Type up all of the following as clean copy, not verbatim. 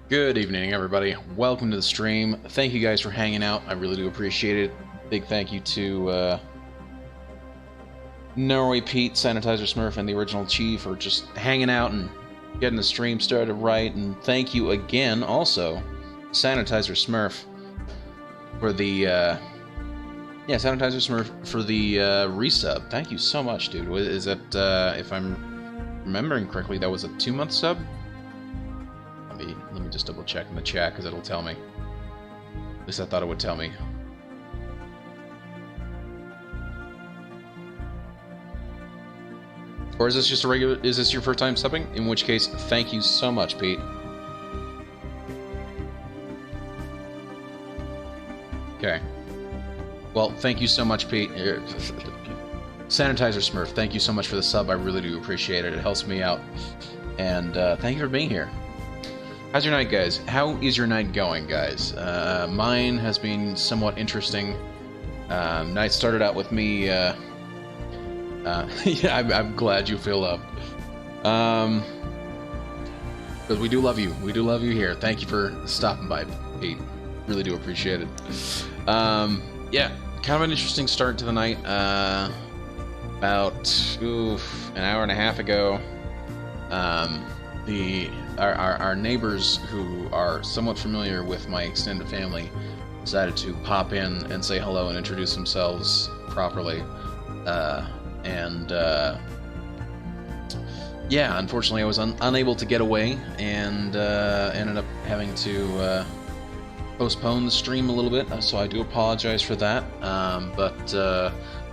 Good evening, everybody. Welcome to the stream. Thank you guys for hanging out. I really do appreciate it. Big thank you to Norway Pete, Sanitizer Smurf, and the original Chief for just hanging out and getting the stream started right. And thank you again, also, Sanitizer Smurf for the Sanitizer Smurf for the resub. Thank you so much, dude. Is that if I'm remembering correctly, that was a 2-month sub? Let me just double check in the chat because it'll tell me. At least I thought it would tell me. Or is this just a regular? Is this your first time subbing? In which case, thank you so much, Pete. Okay. Well, thank you so much, Pete. Sanitizer Smurf, thank you so much for the sub. I really do appreciate it. It helps me out. And thank you for being here. How's your night, guys? How is your night going, guys? Mine has been somewhat interesting. Night started out with me, yeah, I'm glad you feel loved. But we do love you. We do love you here. Thank you for stopping by, Pete. Really do appreciate it. Yeah, kind of an interesting start to the night. About an hour and a half ago, our neighbors, who are somewhat familiar with my extended family, decided to pop in and say hello and introduce themselves properly. Yeah, unfortunately I was unable to get away and ended up having to postpone the stream a little bit, so I do apologize for that. But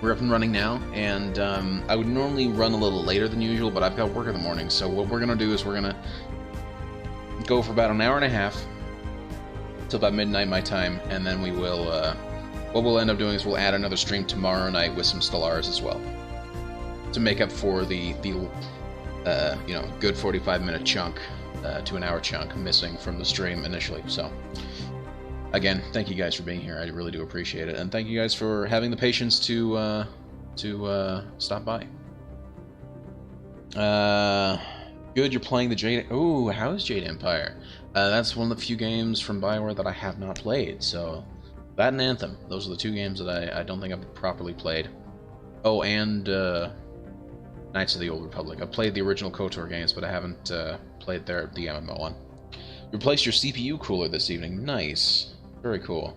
we're up and running now, and I would normally run a little later than usual, but I've got work in the morning, so what we're going to do is we're going to go for about an hour and a half till about midnight my time, and then we will what we'll end up doing is we'll add another stream tomorrow night with some Stellaris as well to make up for the you know, good 45-minute chunk to an hour chunk missing from the stream initially. So again, thank you guys for being here. I really do appreciate it, and thank you guys for having the patience to stop by. Good, you're playing the Jade... Ooh, how is Jade Empire? That's one of the few games from BioWare that I have not played, so... That and Anthem. Those are the two games that I don't think I've properly played. Oh, and Knights of the Old Republic. I've played the original KOTOR games, but I haven't played the MMO one. Replaced your CPU cooler this evening. Nice. Very cool.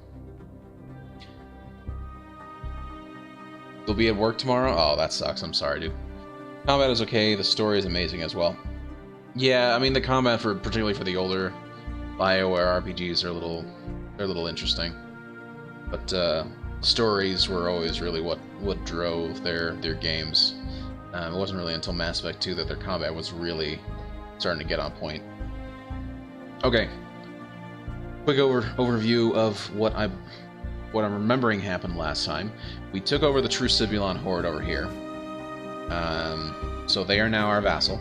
You'll be at work tomorrow? Oh, that sucks. I'm sorry, dude. Combat is okay. The story is amazing as well. Yeah, I mean, the combat, particularly for the older BioWare RPGs, they're a little interesting. But stories were always really what drove their games. It wasn't really until Mass Effect 2 that their combat was really starting to get on point. Okay. Quick overview of what I'm remembering happened last time. We took over the True Sibulon Horde over here. So they are now our vassal.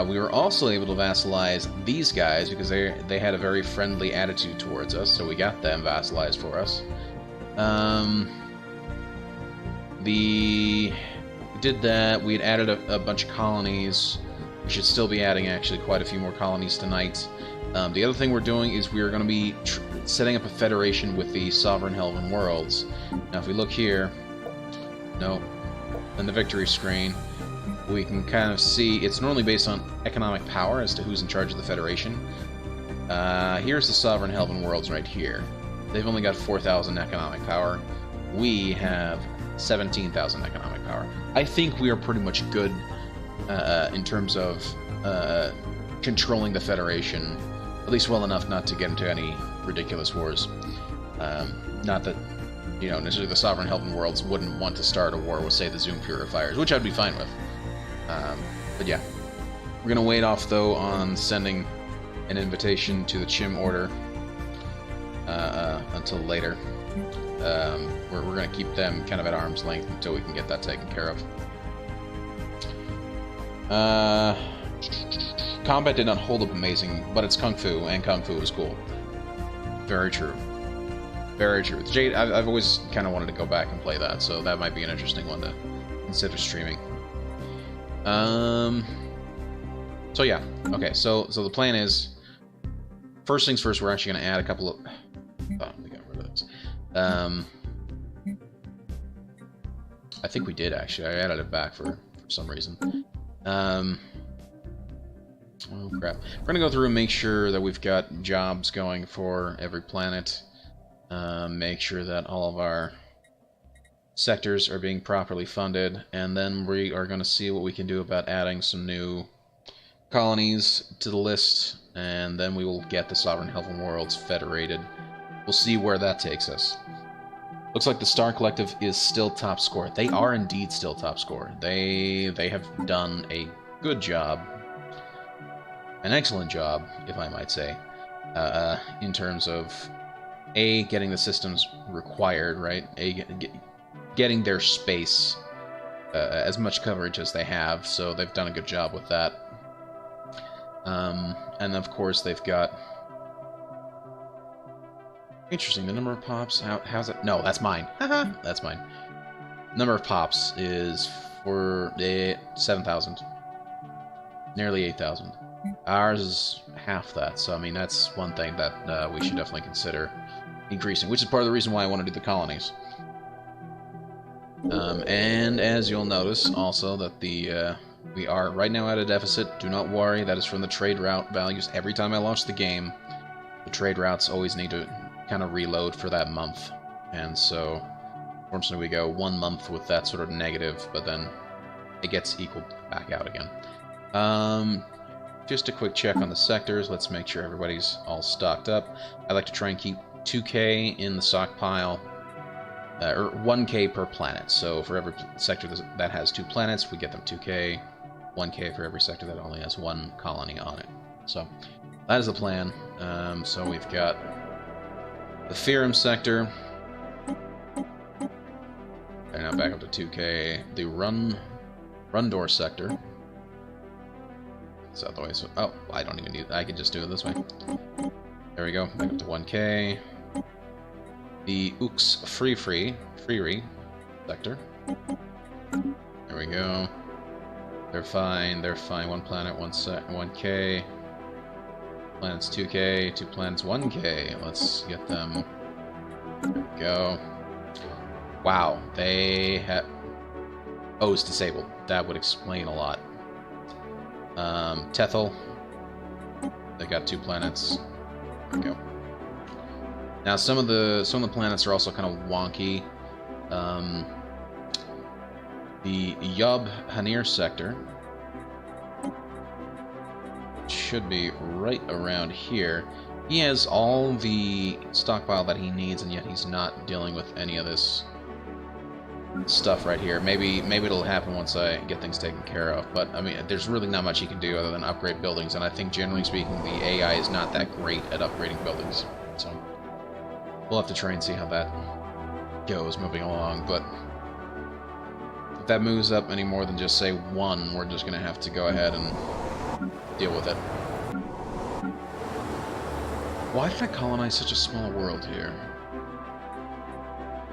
We were also able to vassalize these guys because they had a very friendly attitude towards us, so we got them vassalized for us. We did that. We had added a bunch of colonies. We should still be adding actually quite a few more colonies tonight. The other thing we're doing is we're going to be setting up a federation with the Sovereign Helven Worlds. Now if we look here, no, in the victory screen, we can kind of see it's normally based on economic power as to who's in charge of the Federation. Here's the Sovereign Helven Worlds right here. They've only got 4,000 economic power. We have 17,000 economic power. I think we are pretty much good in terms of controlling the Federation, at least well enough not to get into any ridiculous wars. Not that, you know, necessarily the Sovereign Helven Worlds wouldn't want to start a war with, say, the Zoom Purifiers, which I'd be fine with. But yeah, we're going to wait off, though, on sending an invitation to the Chim Order until later. We're going to keep them kind of at arm's length until we can get that taken care of. Combat did not hold up amazing, but it's Kung Fu, and Kung Fu is cool. Very true. Very true. Jade, I've always kind of wanted to go back and play that, so that might be an interesting one to consider streaming. So yeah, okay, so the plan is first things first, we're actually going to add a couple of... Oh, we got rid of those. I think we did, actually. I added it back for some reason. Oh, crap. We're going to go through and make sure that we've got jobs going for every planet. Make sure that all of our sectors are being properly funded. And then we are going to see what we can do about adding some new colonies to the list. And then we will get the Sovereign Helping Worlds federated. We'll see where that takes us. Looks like the Star Collective is still top score. They are indeed still top score. They have done a good job. An excellent job, if I might say, in terms of A, getting the systems required, right? Getting their space, as much coverage as they have, so they've done a good job with that. And of course they've got... Interesting, the number of pops, how's it? No, that's mine. Haha, that's mine. Number of pops is for 7,000. Nearly 8,000. Ours is half that, so I mean that's one thing that we should definitely consider increasing, which is part of the reason why I want to do the colonies. And as you'll notice also that we are right now at a deficit. Do not worry, that is from the trade route values. Every time I launch the game, the trade routes always need to kind of reload for that month, and so unfortunately we go 1 month with that sort of negative, but then it gets equaled back out again. Just a quick check on the sectors. Let's make sure everybody's all stocked up. I like to try and keep 2K in the stockpile, or 1K per planet. So for every sector that has 2 planets, we get them 2K. 1K for every sector that only has 1 colony on it. So that is the plan. So we've got the Fearum sector. And now back up to 2K. The Rundor sector. Is that the way? So, oh, I don't even need... I can just do it this way. There we go. Back up to 1K. The Ux Freeri sector. There we go. They're fine. They're fine. 1 planet, 1K. Planets 2K. 2 planets 1K. Let's get them. There we go. Wow. They have... Oh, it's disabled. That would explain a lot. Tethel. They got 2 planets. There we go. Now some of the planets are also kind of wonky. The Yub Hanir sector should be right around here. He has all the stockpile that he needs, and yet he's not dealing with any of this stuff right here. Maybe it'll happen once I get things taken care of, but I mean there's really not much he can do other than upgrade buildings, and I think generally speaking the AI is not that great at upgrading buildings, so we'll have to try and see how that goes moving along. But if that moves up any more than just say 1, we're just gonna have to go ahead and deal with it. Why did I colonize such a small world here?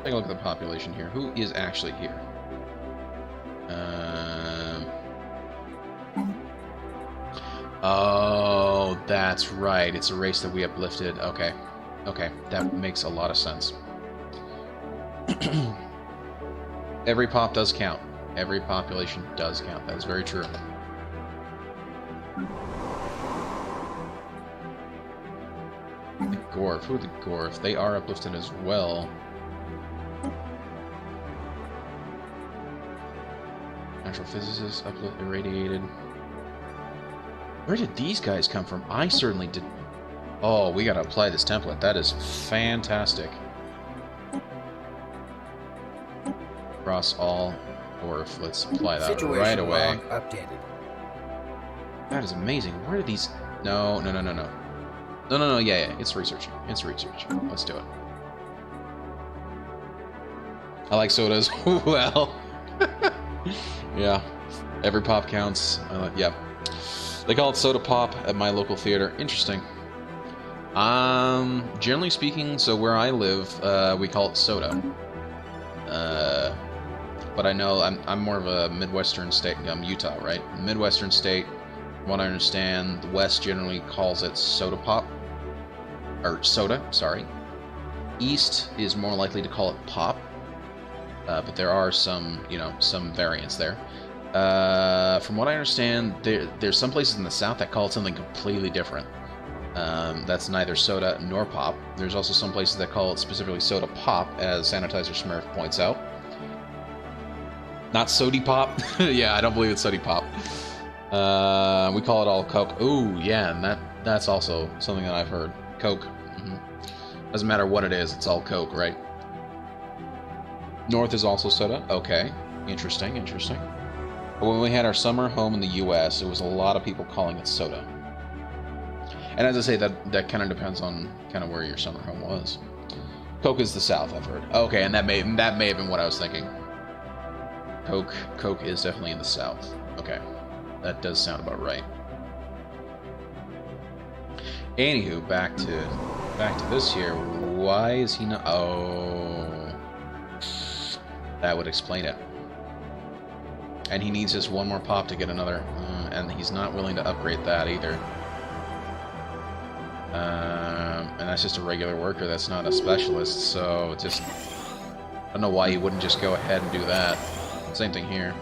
Take a look at the population here. Who is actually here? Oh, that's right. It's a race that we uplifted. Okay. Okay, that makes a lot of sense. Every pop does count. Every population does count. That is very true. The Gorf. Who are the Gorf? They are uplifted as well. Natural physicists, uplift, irradiated. Where did these guys come from? I certainly did. Oh, we gotta apply this template. That is fantastic. Across all Gorf. Let's apply that Situation right away. log updated. That is amazing. Where are these? No. Yeah. It's researching. It's researching. Let's do it. I like sodas. Well. Yeah. Every pop counts. Yeah. They call it soda pop at my local theater. Interesting. Generally speaking, so where I live, we call it soda. But I know I'm more of a Midwestern state. Utah, right? Midwestern state. From what I understand, the West generally calls it soda pop. or soda, sorry. East is more likely to call it pop, but there are some, some variants there. From what I understand, there's some places in the South that call it something completely different. That's neither soda nor pop. There's also some places that call it specifically soda pop, as Sanitizer Smurf points out. Not sody pop. Yeah, I don't believe it's sody pop. We call it all Coke. Ooh, yeah, and that's also something that I've heard. Coke. Doesn't matter what it is, it's all Coke, right? North is also soda. Okay, interesting. But when we had our summer home in the U.S., it was a lot of people calling it soda. And as I say, that kind of depends on kind of where your summer home was. Coke is the South, I've heard. Okay, and that may have been what I was thinking. Coke is definitely in the South. Okay, that does sound about right. Anywho, back to this here. Why is he not? Oh, that would explain it. And he needs just one more pop to get another, and he's not willing to upgrade that either. And that's just a regular worker. That's not a specialist. So just, I don't know why he wouldn't just go ahead and do that. Same thing here.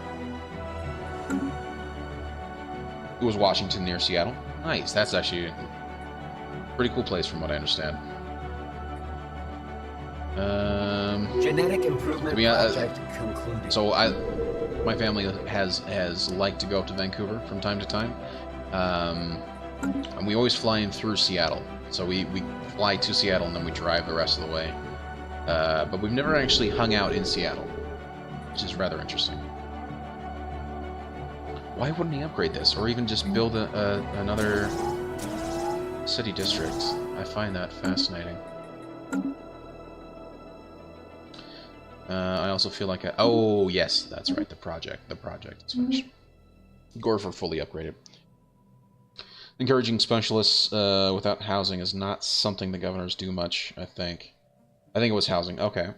It was Washington near Seattle. Nice. That's actually a pretty cool place from what I understand. Genetic improvement project concluded. So my family has liked to go up to Vancouver from time to time. And we always fly in through Seattle. So we fly to Seattle and then we drive the rest of the way. But we've never actually hung out in Seattle, which is rather interesting. Why wouldn't he upgrade this, or even just build another city district? I find that fascinating. I also feel like oh yes, that's right, the project is finished. Gorfer fully upgraded. Encouraging specialists without housing is not something the governors do much, I think. I think it was housing. Okay.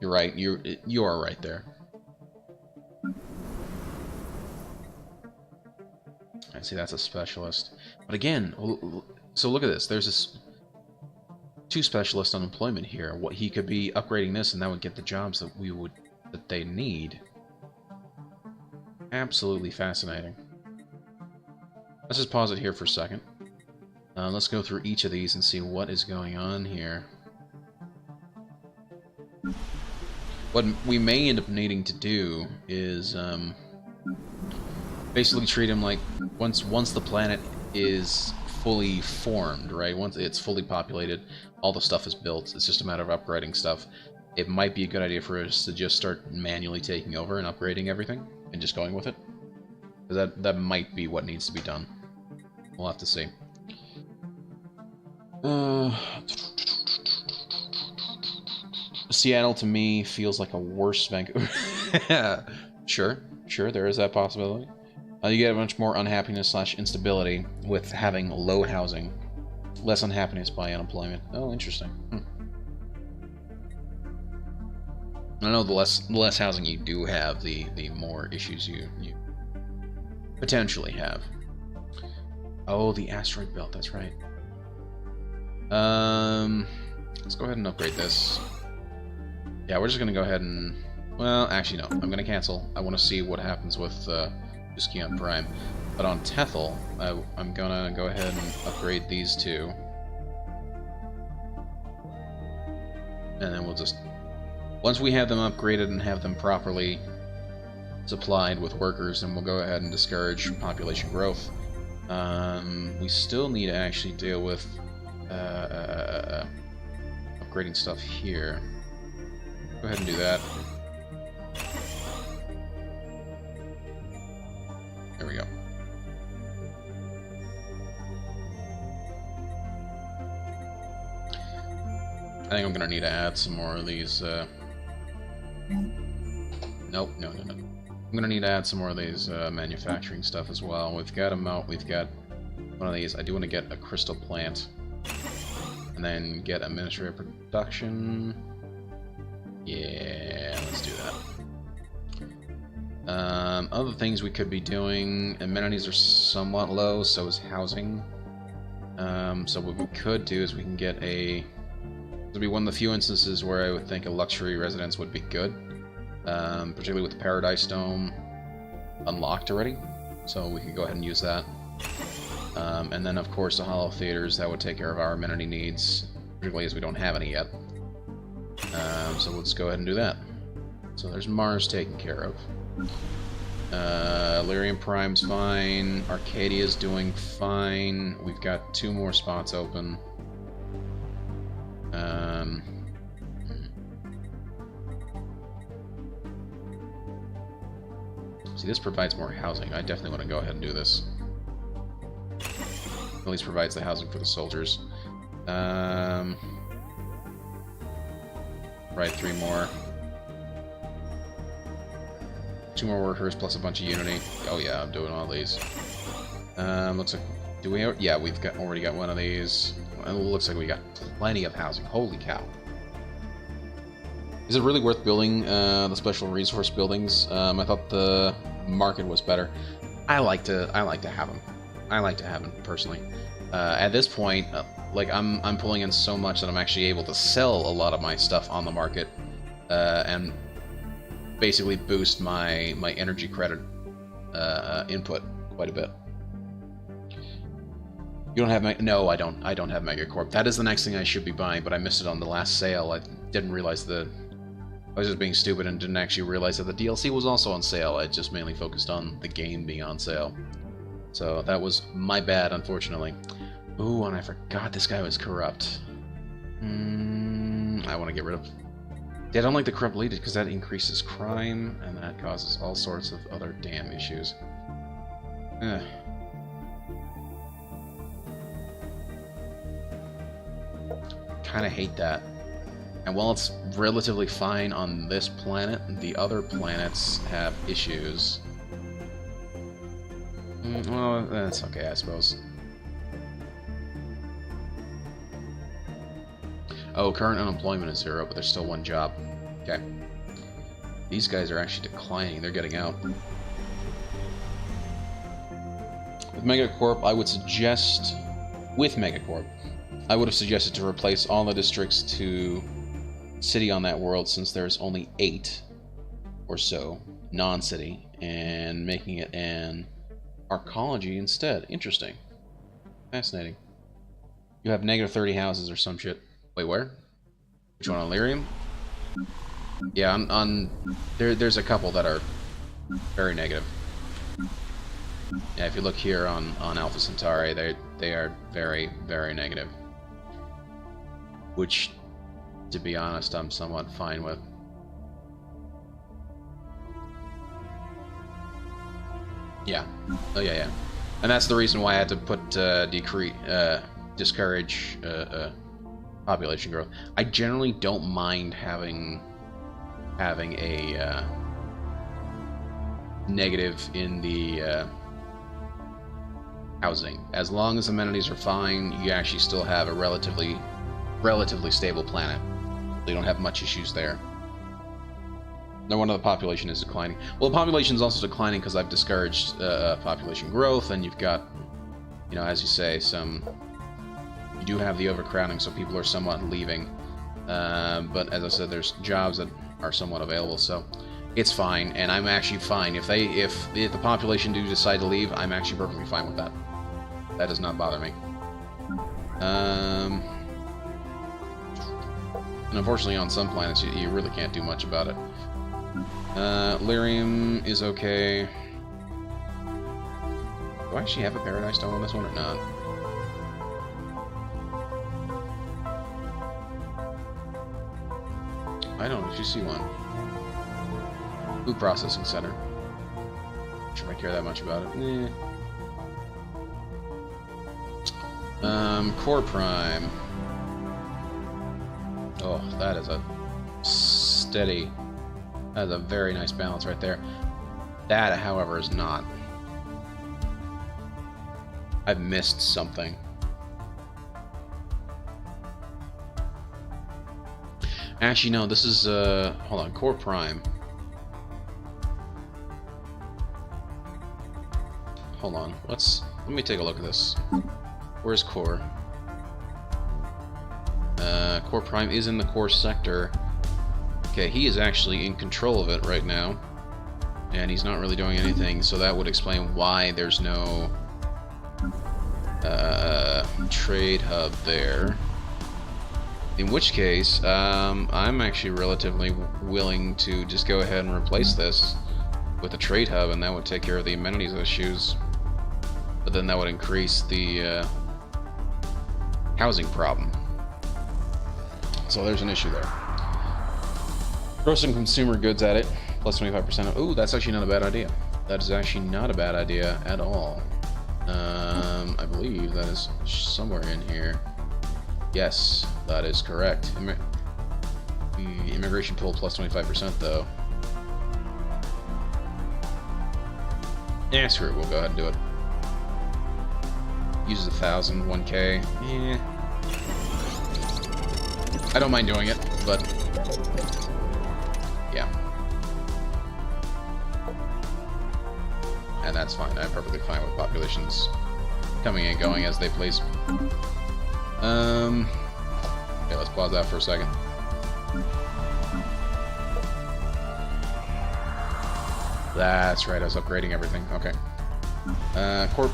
You're right. You are right there. I see, that's a specialist. But again, so look at this. There's this 2 specialists on employment here. What he could be upgrading this, and that would get the jobs that they need. Absolutely fascinating. Let's just pause it here for a second. Let's go through each of these and see what is going on here. What we may end up needing to do is basically treat him like once the planet is fully formed, right? Once it's fully populated, all the stuff is built. It's just a matter of upgrading stuff. It might be a good idea for us to just start manually taking over and upgrading everything and just going with it. Because that might be what needs to be done. We'll have to see. Seattle to me feels like a worse Vancouver. Sure, there is that possibility. You get a much more unhappiness / instability with having low housing. Less unhappiness by unemployment. Oh, interesting. I know the less housing you do have, the more issues you potentially have. Oh, the asteroid belt, that's right. Let's go ahead and upgrade this. Yeah, we're just gonna go ahead and... Well, actually no, I'm gonna cancel. I want to see what happens with Busquion Prime. But on Tethel, I'm gonna go ahead and upgrade these 2. And then we'll just... Once we have them upgraded and have them properly supplied with workers, then we'll go ahead and discourage population growth. We still need to actually deal with upgrading stuff here. Go ahead and do that. There we go. I think I'm gonna need to add some more of these. Nope, no. I'm gonna need to add some more of these manufacturing stuff as well. We've got a melt. We've got one of these. I do want to get a crystal plant, and then get administrative production. Yeah, let's do that. Other things we could be doing. Amenities are somewhat low, so is housing. So what we could do is we can get a... This would be one of the few instances where I would think a luxury residence would be good. Particularly with the Paradise Dome unlocked already. So we could go ahead and use that. And then, of course, the Hollow Theaters, that would take care of our amenity needs, particularly as we don't have any yet. So let's go ahead and do that. So there's Mars taken care of. Lyrium Prime's fine. Arcadia's doing fine. We've got 2 more spots open. See, this provides more housing. I definitely want to go ahead and do this. At least provides the housing for the soldiers. Right, 3 more. 2 more workers plus a bunch of Unity. Oh yeah, I'm doing all these. Looks like... Do we... Yeah, we've already got one of these. It looks like we got plenty of housing. Holy cow. Is it really worth building the special resource buildings? I thought the market was better. I like to have them. I like to have them personally. At this point, like I'm pulling in so much that I'm actually able to sell a lot of my stuff on the market, and basically boost my energy credit input quite a bit. You don't have no, I don't have Megacorp. That is the next thing I should be buying, but I missed it on the last sale. I didn't realize I was just being stupid and didn't actually realize that the DLC was also on sale. I just mainly focused on the game being on sale. So that was my bad, unfortunately. Ooh, and I forgot this guy was corrupt. I want to get rid of... Yeah, I don't like the corrupt leader because that increases crime, and that causes all sorts of other damn issues. Kinda hate that. And while it's relatively fine on this planet, the other planets have issues. Well, that's okay, I suppose. Oh, current unemployment is 0, but there's still 1 job. Okay. These guys are actually declining. They're getting out. With Megacorp, I would suggest... With Megacorp, I would have suggested to replace all the districts to city on that world, since there's only 8 or so non-city, and making it an arcology instead. Interesting. Fascinating. You have negative 30 houses or some shit. Wait, where? Which one, on Lyrium? Yeah, there's a couple that are very negative. Yeah, if you look here on Alpha Centauri, they are very, very negative. Which, to be honest, I'm somewhat fine with. Yeah. Oh yeah, yeah. And that's the reason why I had to put discourage population growth. I generally don't mind having a negative in the housing. As long as amenities are fine, you actually still have a relatively stable planet. You don't have much issues there. No wonder the population is declining. Well, the population is also declining because I've discouraged population growth, and you've got, you know, as you say, you do have the overcrowding, so people are somewhat leaving. But as I said, there's jobs that are somewhat available, so it's fine, and I'm actually fine. If the population do decide to leave, I'm actually perfectly fine with that. That does not bother me. And unfortunately, on some planets, you really can't do much about it. Lyrium is okay. Do I actually have a Paradise Dome on this one or not? I don't actually see one. Food Processing Center. Not sure if I care that much about it. Core Prime. Oh, that is a steady... That is a very nice balance right there. That, however, is not. I've missed something. Actually, no, this is, hold on, Core Prime. Hold on, let me take a look at this. Where's Core? Core Prime is in the core sector. Okay, he is actually in control of it right now. And he's not really doing anything, so that would explain why there's no trade hub there. In which case, I'm actually relatively willing to just go ahead and replace this with a trade hub, and that would take care of the amenities issues. But then that would increase the housing problem. So there's an issue there. Throw some consumer goods at it, plus 25%. Oh, that's actually not a bad idea. That is actually not a bad idea at all. I believe that is somewhere in here. Yes, that is correct. The immigration pool plus 25% though. Yeah, screw it, we'll go ahead and do it. Uses 1,000, 1K. Yeah. I don't mind doing it, but yeah. And that's fine. I'm perfectly fine with populations coming and going as they please. Okay, let's pause that for a second. That's right, I was upgrading everything. Okay. Core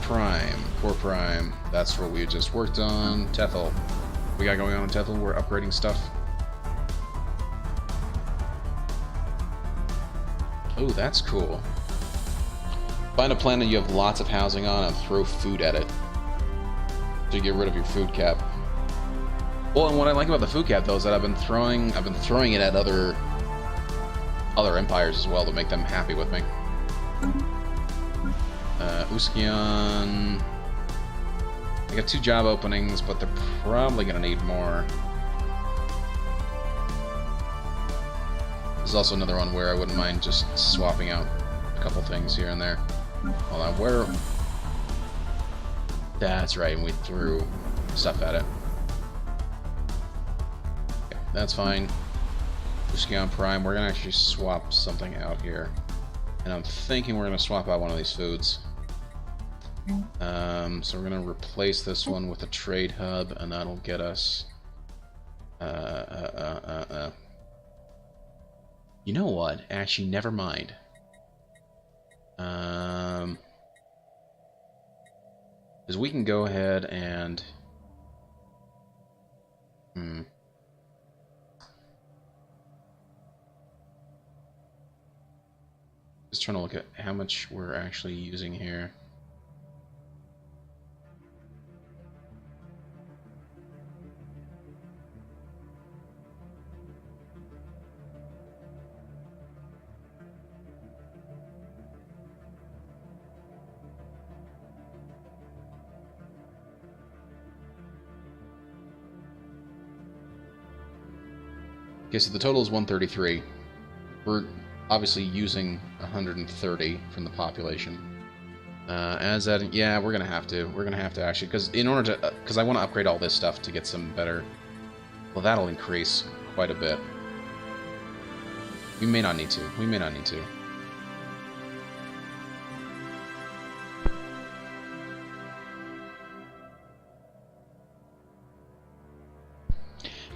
Prime. That's what we just worked on. Tethel. We got going on in Tethel. We're upgrading stuff. Oh, that's cool. Find a planet you have lots of housing on and throw food at it to get rid of your food cap. Well, and what I like about the food cap though is that I've been throwing it at other empires as well to make them happy with me. Uskion. I got 2 job openings, but they're probably gonna need more. There's also another one where I wouldn't mind just swapping out a couple things here and there. Hold on, where? That's right, and we threw stuff at it. Okay, that's fine. Uskion Prime, we're gonna actually swap something out here. And I'm thinking we're gonna swap out one of these foods. So we're gonna replace this one with a trade hub, and that'll get us. You know what? Actually, never mind. Because we can go ahead and. Just trying to look at how much we're actually using here. Okay, so the total is 133. We're obviously using 130 from the population. As that, yeah, we're gonna have to. We're gonna have to actually, because in order to, because I want to upgrade all this stuff to get some better. Well, that'll increase quite a bit. We may not need to. We may not need to.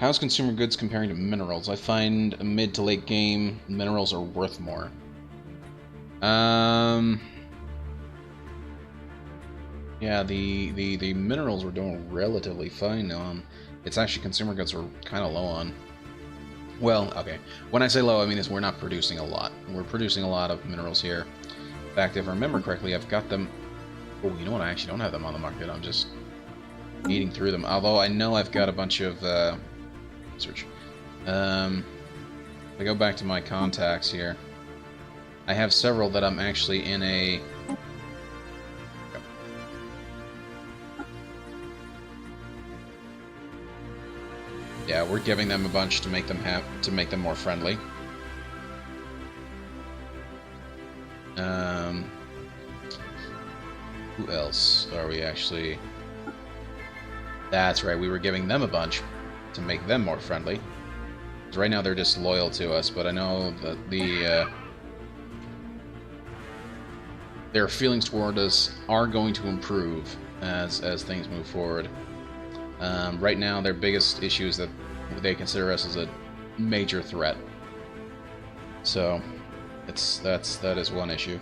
How's consumer goods comparing to minerals? I find mid to late game minerals are worth more. Yeah, the minerals we're doing relatively fine on. It's actually consumer goods we're kind of low on. Well, okay. When I say low, I mean is we're not producing a lot. We're producing a lot of minerals here. In fact, if I remember correctly, I've got them. Oh, you know what? I actually don't have them on the market. I'm just eating through them. Although I know I've got a bunch of. Search. If I go back to my contacts here, I have several that I'm actually in a. Yeah, we're giving them a bunch to make them more friendly. Who else are we actually? That's right, we were giving them a bunch to make them more friendly. So right now they're just loyal to us, but I know that their feelings toward us are going to improve as things move forward. Right now, their biggest issue is that they consider us as a major threat. So, that is one issue.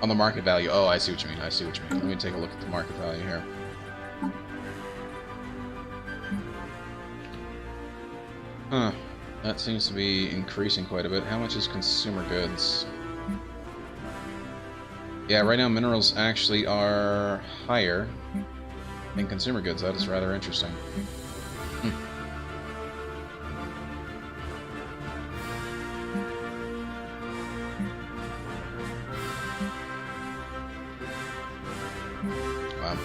On the market value, oh, I see what you mean. I see what you mean. Let me take a look at the market value here. Huh. That seems to be increasing quite a bit. How much is consumer goods? Yeah, right now minerals actually are higher than consumer goods. That is rather interesting. Wow.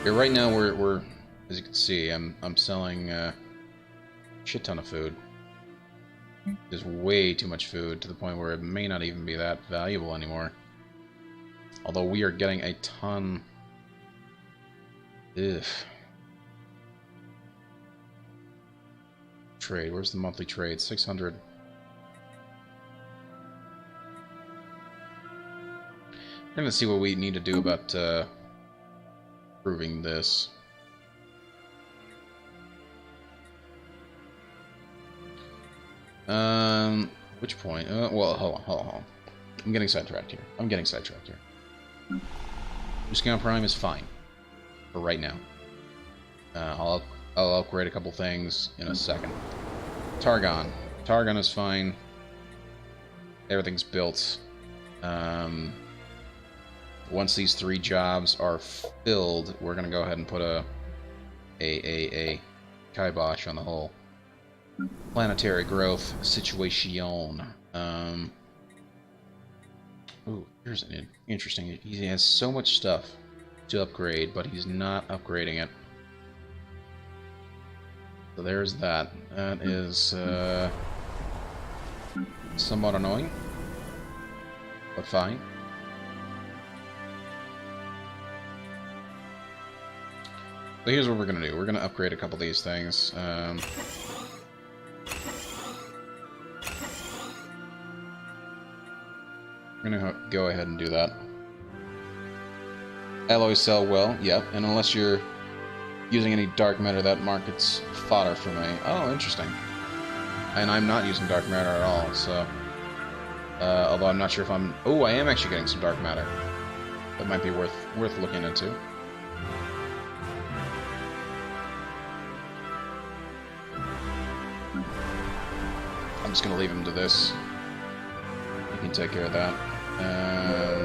Yeah, right now we're as you can see, I'm selling a shit ton of food. There's way too much food to the point where it may not even be that valuable anymore. Although we are getting a ton. Ugh. Trade. Where's the monthly trade? 600. We're gonna see what we need to do about improving this. Which point? Well, hold on. I'm getting sidetracked here. Discount Prime is fine for right now. I'll upgrade a couple things in a second. Targon is fine. Everything's built. Once these 3 jobs are filled, we're gonna go ahead and put a kibosh on the whole planetary growth situation. Ooh, here's an interesting. He has so much stuff to upgrade, but he's not upgrading it. So there's that. That is somewhat annoying, but fine. So here's what we're gonna do. We're gonna upgrade a couple of these things. I'm gonna go ahead and do that. Alloys sell well, yep, and unless you're using any dark matter, that market's fodder for me. Oh, interesting. And I'm not using dark matter at all, so... although I'm not sure if I'm... Oh, I am actually getting some dark matter. That might be worth looking into. I'm just gonna leave him to this. You can take care of that.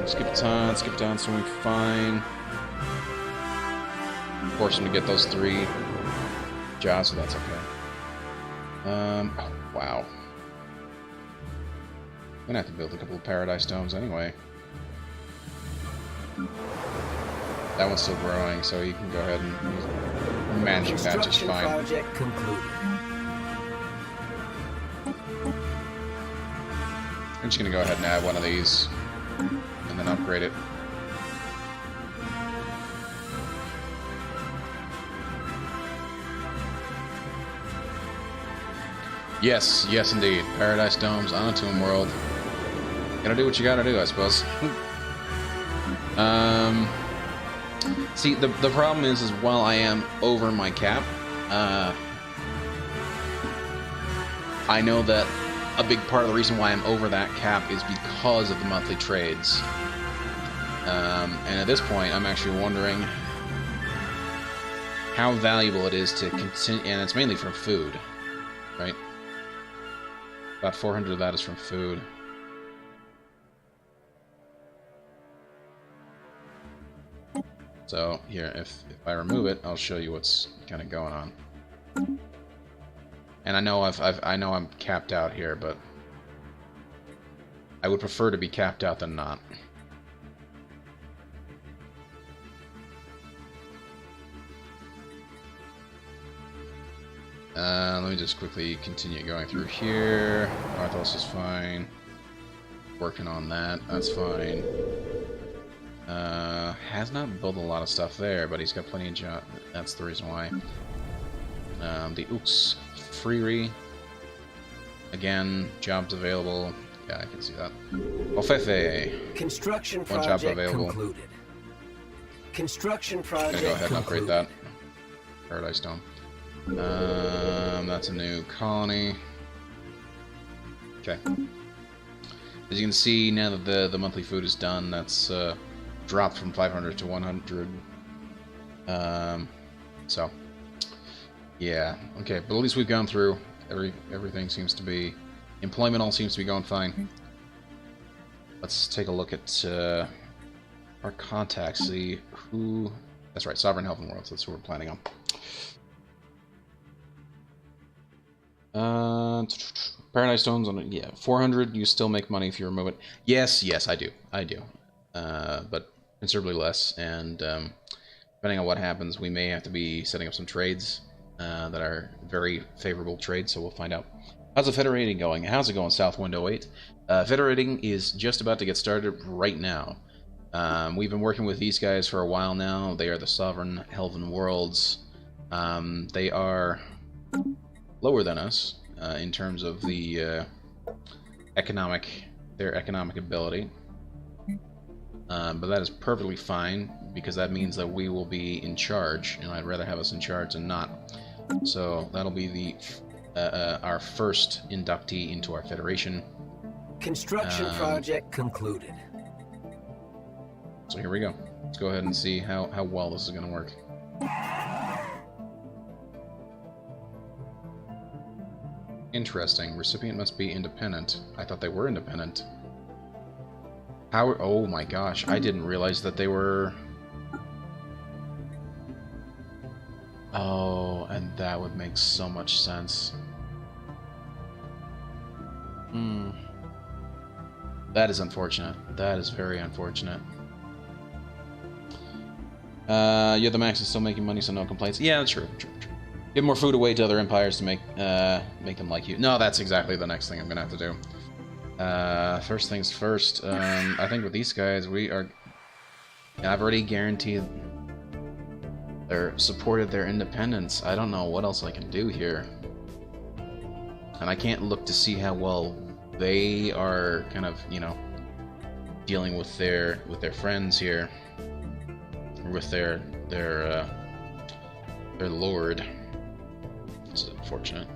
Skip it down, so we're fine. Force him to get those 3 jobs, so that's okay. Oh, wow. I'm gonna have to build a couple of Paradise Domes anyway. That one's still growing, so you can go ahead and manage that just fine. Project concluded. I'm just gonna go ahead and add one of these, and then upgrade it. Yes, yes indeed. Paradise Domes on a Tomb World. Gotta do what you gotta do, I suppose. See, the problem is while I am over my cap, I know that a big part of the reason why I'm over that cap is because of the monthly trades. And at this point, I'm actually wondering how valuable it is to continue, and it's mainly from food, right? About 400 of that is from food. So here, if I remove it, I'll show you what's kind of going on. And I know I know I'm capped out here, but I would prefer to be capped out than not. Let me just quickly continue going through here. Arthos is fine. Working on that. That's fine. Has not built a lot of stuff there, but he's got plenty of jobs. That's the reason why. The Ooks Freery. Again, jobs available. Yeah, I can see that. Ofefe. Construction One job project available. concluded. Construction project Gonna go ahead and upgrade concluded. that. Paradise Dome. That's a new colony. Okay. As you can see, now that the monthly food is done, that's dropped from 500 to 100. So, yeah, okay. But at least we've gone through. Everything seems to be... Employment all seems to be going fine. Let's take a look at our contacts, see who... That's right, Sovereign Health and Worlds, that's who we're planning on. Paradise Stones, yeah, 400, you still make money if you remove it. Yes, I do. But considerably less, and depending on what happens, we may have to be setting up some trades that are very favorable trades, so we'll find out. How's the Federating going? How's it going, Southwind 08? Federating is just about to get started right now. We've been working with these guys for a while now. They are the Sovereign Helven Worlds. They are lower than us in terms of the their economic ability. But that is perfectly fine, because that means that we will be in charge, and I'd rather have us in charge than not. So that'll be the our first inductee into our Federation. Construction project concluded. So here we go. Let's go ahead and see how well this is going to work. Interesting. Recipient must be independent. I thought they were independent. How? Oh my gosh, I didn't realize that they were... Oh, and that would make so much sense. That is unfortunate. That is very unfortunate. Yeah, the Max is still making money, so no complaints. Yeah, that's true. Give more food away to other empires to make them like you. No, that's exactly the next thing I'm gonna have to do. First things first. I think with these guys, we are... I've already guaranteed... supported their independence. I don't know what else I can do here. And I can't look to see how well they are kind of, you know, dealing with their friends here, or with their lord. It's unfortunate.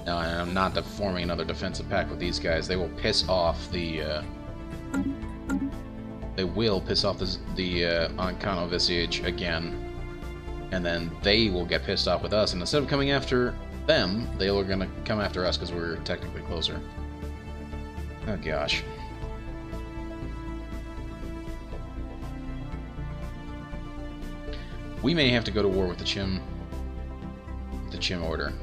No, I'm not forming another defensive pact with these guys. They will piss off the Ancano Visage again, and then they will get pissed off with us, and instead of coming after them, they are gonna come after us because we're technically closer. Oh gosh. We may have to go to war with the Chim Order.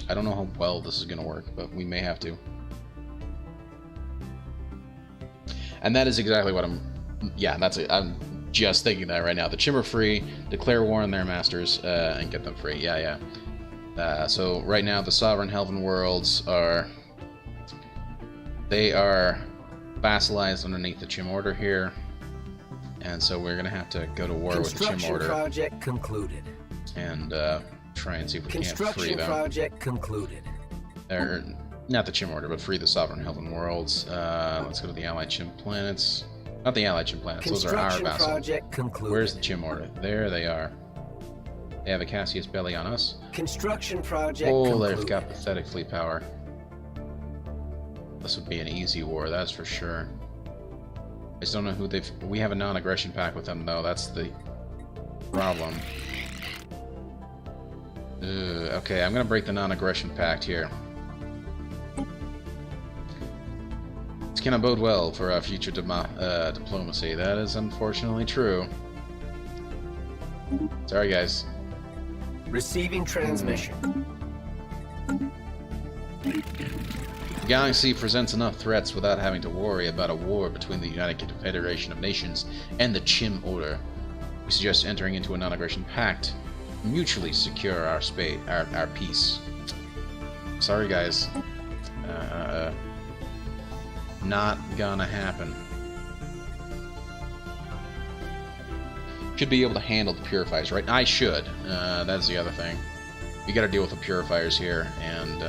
I don't know how well this is gonna work, but we may have to. And that is exactly what yeah, that's it. I'm just thinking that right now. The Chim are free, declare war on their masters, and get them free. Yeah. So right now the Sovereign Helven Worlds are... They are vassalized underneath the Chim Order here. And so we're gonna have to go to war with the Chim Order. Construction project concluded. And try and see if we can't free them. Construction project concluded. Or, not the Chim Order, but free the Sovereign Helven Worlds. Let's go to the Allied Chim planets. Not the Allied Chim planets, those are our vassals. Project concluded. Where's the Chim Order? There they are. They have a Cassius Belli on us. Construction project concluded. They've got pathetic fleet power. This would be an easy war, that's for sure. I just don't know who they've... We have a non-aggression pact with them, though. That's the problem. Okay, I'm gonna break the non-aggression pact here. This cannot bode well for our future diplomacy. That is unfortunately true. Sorry, guys. Receiving transmission. The galaxy presents enough threats without having to worry about a war between the United Confederation of Nations and the Chim Order. We suggest entering into a non-aggression pact, mutually secure our peace. Sorry, guys. Not gonna happen. Should be able to handle the purifiers, right? I should. That's the other thing. we got to deal with the purifiers here, and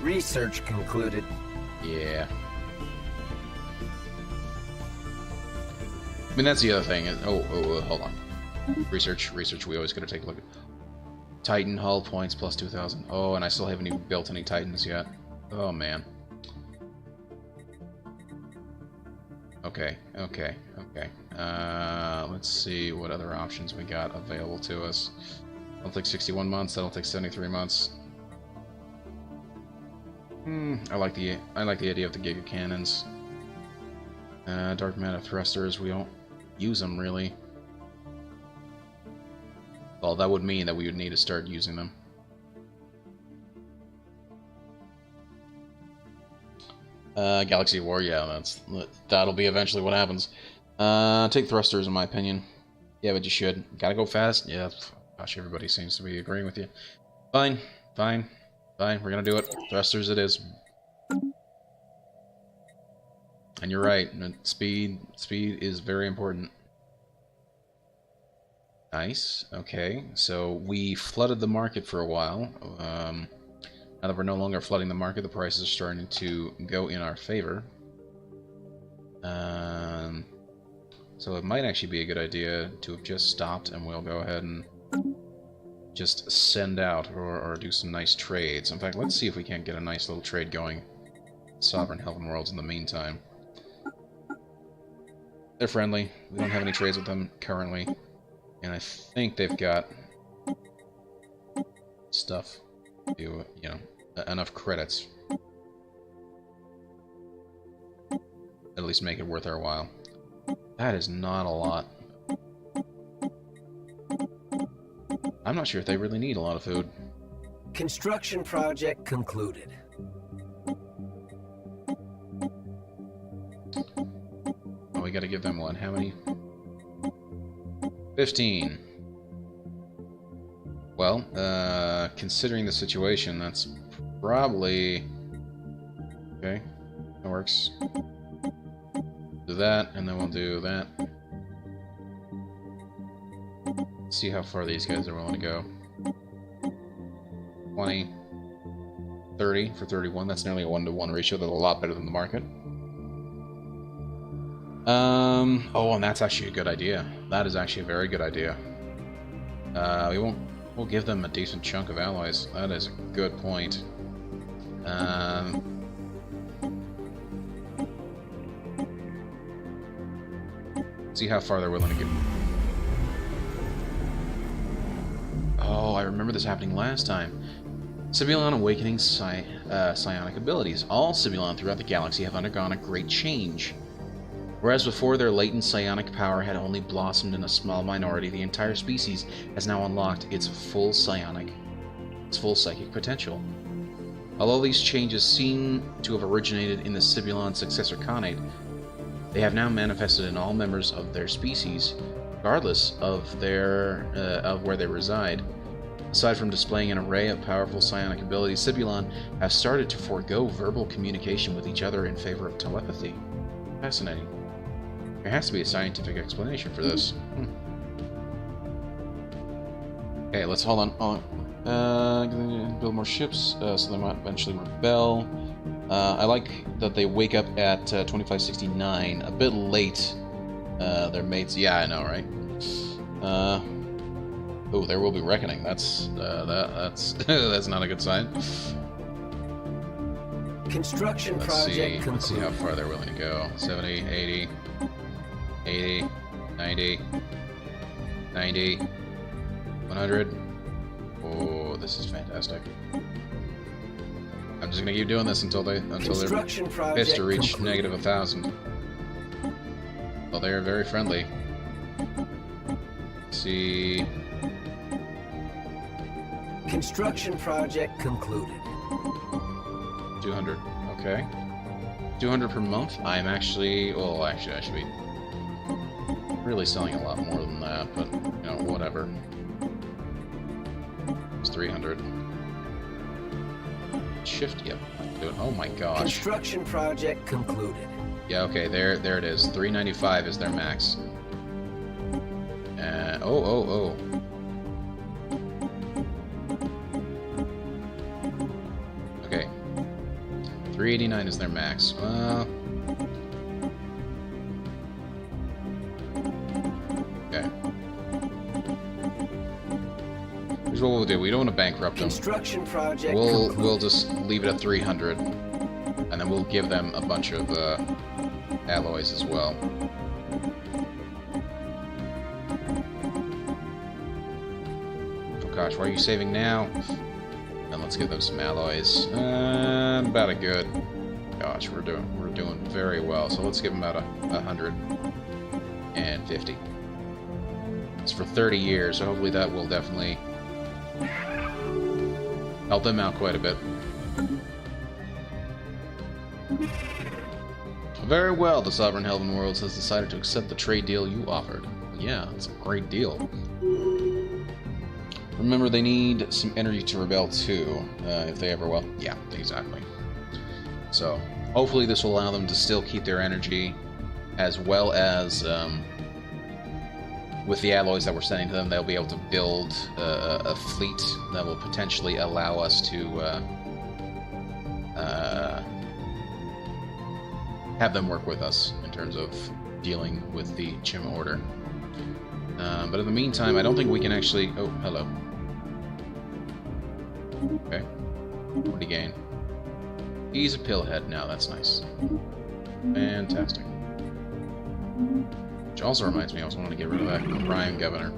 Research concluded. yeah. I mean, that's the other thing. Hold on. Research. We always got to take a look at Titan hull points plus 2,000. Oh, and I still haven't even built any Titans yet. Oh man. Okay. Let's see what other options we got available to us. That'll take 61 months. That'll take 73 months. I like the idea of the Giga Cannons. Dark matter thrusters. We don't use them really. Well, that would mean that we would need to start using them. Galaxy War, yeah, that'll be eventually what happens. Take thrusters, in my opinion. Yeah, but you should. Gotta go fast? Yeah, gosh, everybody seems to be agreeing with you. Fine. We're gonna do it. Thrusters it is. And you're right. Speed is very important. Nice. Okay, so we flooded the market for a while. Now that we're no longer flooding the market, the prices are starting to go in our favor. So it might actually be a good idea to have just stopped, and we'll go ahead and just send out or do some nice trades. In fact, let's see if we can't get a nice little trade going. Sovereign Helping Worlds in the meantime. They're friendly. We don't have any trades with them currently. And I think they've got stuff to, you know, enough credits. At least make it worth our while. That is not a lot. I'm not sure if they really need a lot of food. Construction project concluded. Oh, we gotta give them one. How many? 15. Well, considering the situation, that's probably... Okay, that works. Do that, and then we'll do that. See how far these guys are willing to go. 20, 30 for 31. That's nearly a 1-to-1 ratio. That's a lot better than the market. Oh, and that's actually a good idea. That is actually a very good idea. We'll give them a decent chunk of allies. That is a good point. See how far they're willing to get. Oh, I remember this happening last time. Sibulon awakening psionic abilities. All Sibulon throughout the galaxy have undergone a great change. Whereas before their latent psionic power had only blossomed in a small minority, the entire species has now unlocked its full psychic potential. Although these changes seem to have originated in the Sibulon successor Khanate, they have now manifested in all members of their species, regardless of where they reside. Aside from displaying an array of powerful psionic abilities, Sibulon have started to forego verbal communication with each other in favor of telepathy. Fascinating. There has to be a scientific explanation for this. Okay, let's hold on. Build more ships, so they might eventually rebel. I like that they wake up at 2569, a bit late. Their mates, yeah, I know, right? Oh, there will be reckoning. That's that's not a good sign. Construction project Let's see how far they're willing to go. 70, 80, 80, 90, 90, 100. Oh, this is fantastic. I'm just gonna keep doing this until they're pissed to reach negative 1,000. Well, they are very friendly. Let's see. Construction project concluded. 200. Okay. 200 per month. I'm actually... Well, actually, I should be really selling a lot more than that, but, you know, whatever. It's 300. Shift, yep. Oh my gosh. Construction project concluded. Yeah, okay, there it is. 395 is their max. 389 is their max. Okay. Here's what we'll do. We don't want to bankrupt them. Construction project We'll just leave it at 300, and then we'll give them a bunch of alloys as well. Oh gosh, why are you saving now? And let's give them some alloys. About a good. Gosh, we're doing very well. So let's give them about 150. It's for 30 years, so hopefully that will definitely help them out quite a bit. Very well, the Sovereign Helven Worlds has decided to accept the trade deal you offered. Yeah, it's a great deal. Remember, they need some energy to rebel too, if they ever will. Yeah, exactly. So, hopefully this will allow them to still keep their energy, as well as, with the alloys that we're sending to them, they'll be able to build a fleet that will potentially allow us to have them work with us in terms of dealing with the Chim Order. But in the meantime, I don't think we can actually... Oh, hello. Okay. What did he gain? He's a pillhead now, that's nice. Fantastic. Which also reminds me, I was wanting to get rid of that crime governor.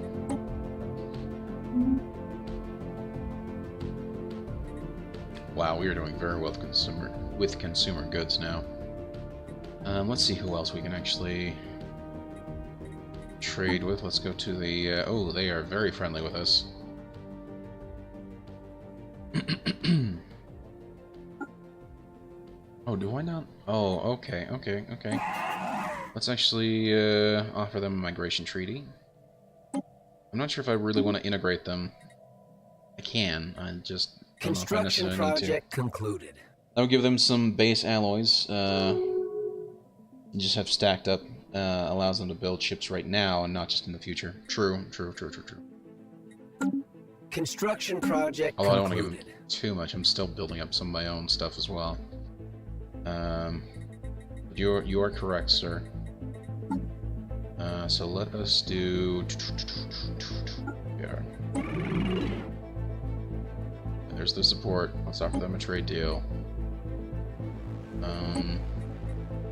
Wow, we are doing very well with consumer goods now. Let's see who else we can actually trade with. Let's go to the... oh, they are very friendly with us. Oh, do I not? Oh, okay. Let's actually offer them a migration treaty. I'm not sure if I really want to integrate them. I can. I just don't know if I necessarily need to. Construction project concluded. I'll give them some base alloys. You just have stacked up. Allows them to build ships right now and not just in the future. True. Construction project Although concluded. I don't want to give them too much. I'm still building up some of my own stuff as well. You are correct, sir. So let us do... There's the support. Let's offer them a trade deal.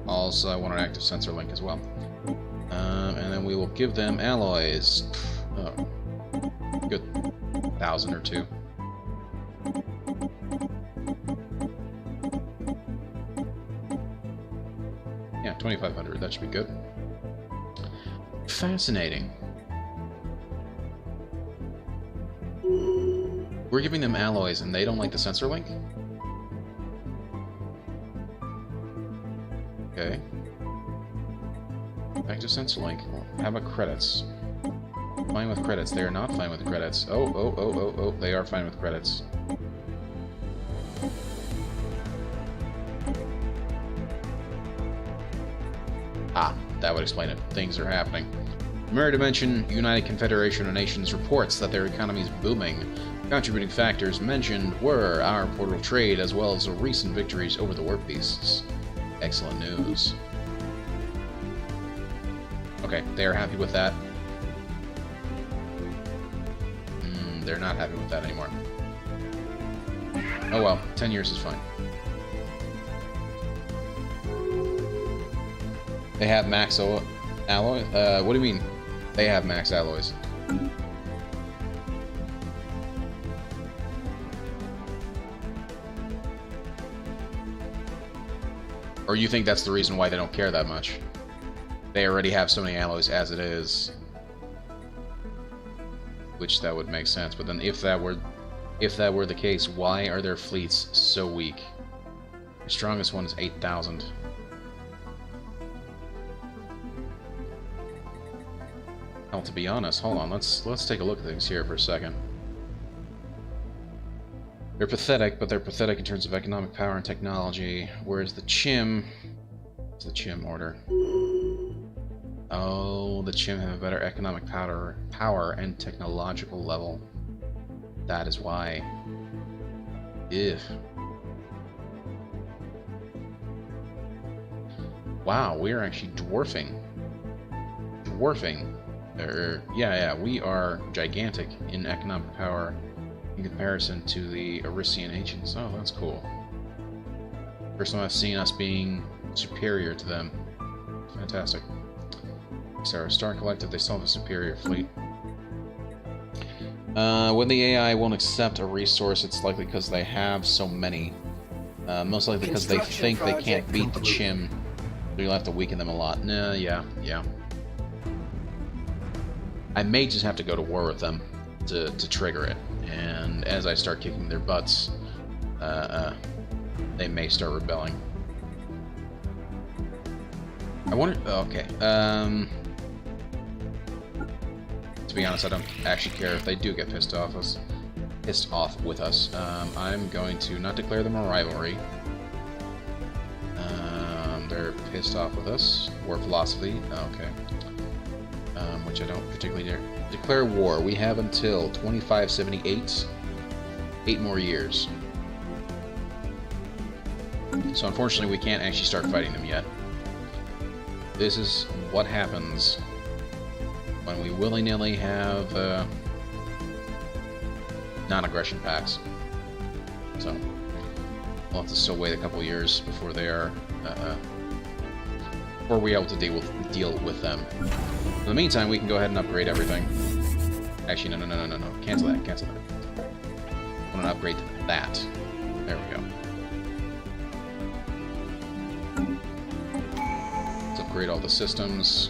Also, I want an active sensor link as well. And then we will give them alloys. Oh, good. 1,000 or 2. Yeah, 2,500. That should be good. Fascinating. We're giving them alloys and they don't like the sensor link? Okay. Active sensor link. How about credits? Fine with credits. They are not fine with credits. Oh. They are fine with credits. Ah, that would explain it. Things are happening. Mirror Dimension, United Confederation of Nations reports that their economy is booming. Contributing factors mentioned were our portal trade as well as the recent victories over the warp beasts. Excellent news. Okay, they are happy with that. They're not happy with that anymore. Oh well, 10 years is fine. They have max alloy? What do you mean? They have max alloys. Or you think that's the reason why they don't care that much? They already have so many alloys as it is. Which that would make sense, but then if that were the case, why are their fleets so weak? The strongest one is 8,000. Well, to be honest, hold on, let's take a look at things here for a second. They're pathetic, but they're pathetic in terms of economic power and technology, whereas the Chim... What's the Chim order? Oh, the Chim have a better economic power and technological level. That is why. If. Wow, we are actually dwarfing. Dwarfing. Yeah, we are gigantic in economic power in comparison to the Arisian ancients. Oh, that's cool. First time I've seen us being superior to them. Fantastic. Sorry, Star Collective, they still have a superior fleet. When the AI won't accept a resource, it's likely because they have so many. Most likely because they think they can't beat the Chim. So you'll have to weaken them a lot. Nah, yeah. I may just have to go to war with them to trigger it. And as I start kicking their butts, they may start rebelling. I wonder... Okay. To be honest, I don't actually care if they do get pissed off with us. I'm going to not declare them a rivalry. They're pissed off with us. War philosophy. Okay. Which I don't particularly dare. Declare war. We have until 2578. 8 more years. So unfortunately, we can't actually start fighting them yet. This is what happens when we willy-nilly have non-aggression pacts. So we'll have to still wait a couple years before they are before we're able to deal with them. In the meantime, we can go ahead and upgrade everything. Actually, no. Cancel that. I want to upgrade that. There we go. Let's upgrade all the systems.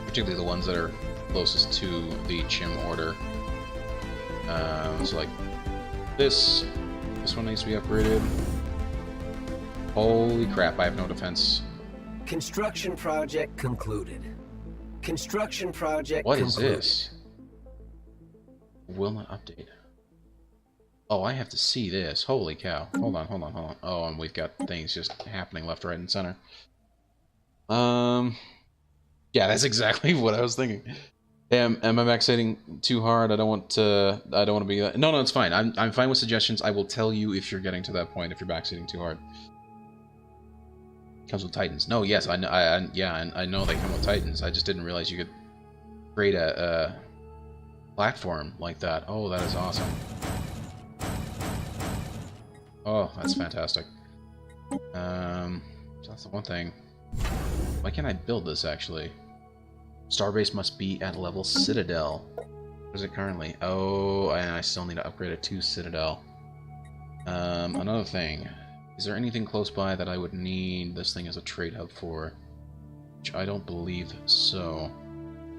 Particularly the ones that are closest to the Chim order. So like this one needs to be upgraded. Holy crap, I have no defense. Construction project concluded. Construction project What concluded. is this? Will not update. Oh, I have to see this. Holy cow. Hold on. Oh, and we've got things just happening left, right, and center. Yeah, that's exactly what I was thinking. Am I backseating too hard? I don't want to be... No, it's fine. I'm fine with suggestions. I will tell you if you're getting to that point, if you're backseating too hard. Comes with Titans. No, yes, I know. I know they come with Titans. I just didn't realize you could create a platform like that. Oh, that is awesome. Oh, that's fantastic. So that's the one thing. Why can't I build this, actually? Starbase must be at level Citadel. What is it currently? Oh, and I still need to upgrade it to Citadel. Another thing. Is there anything close by that I would need this thing as a trade hub for? Which I don't believe so.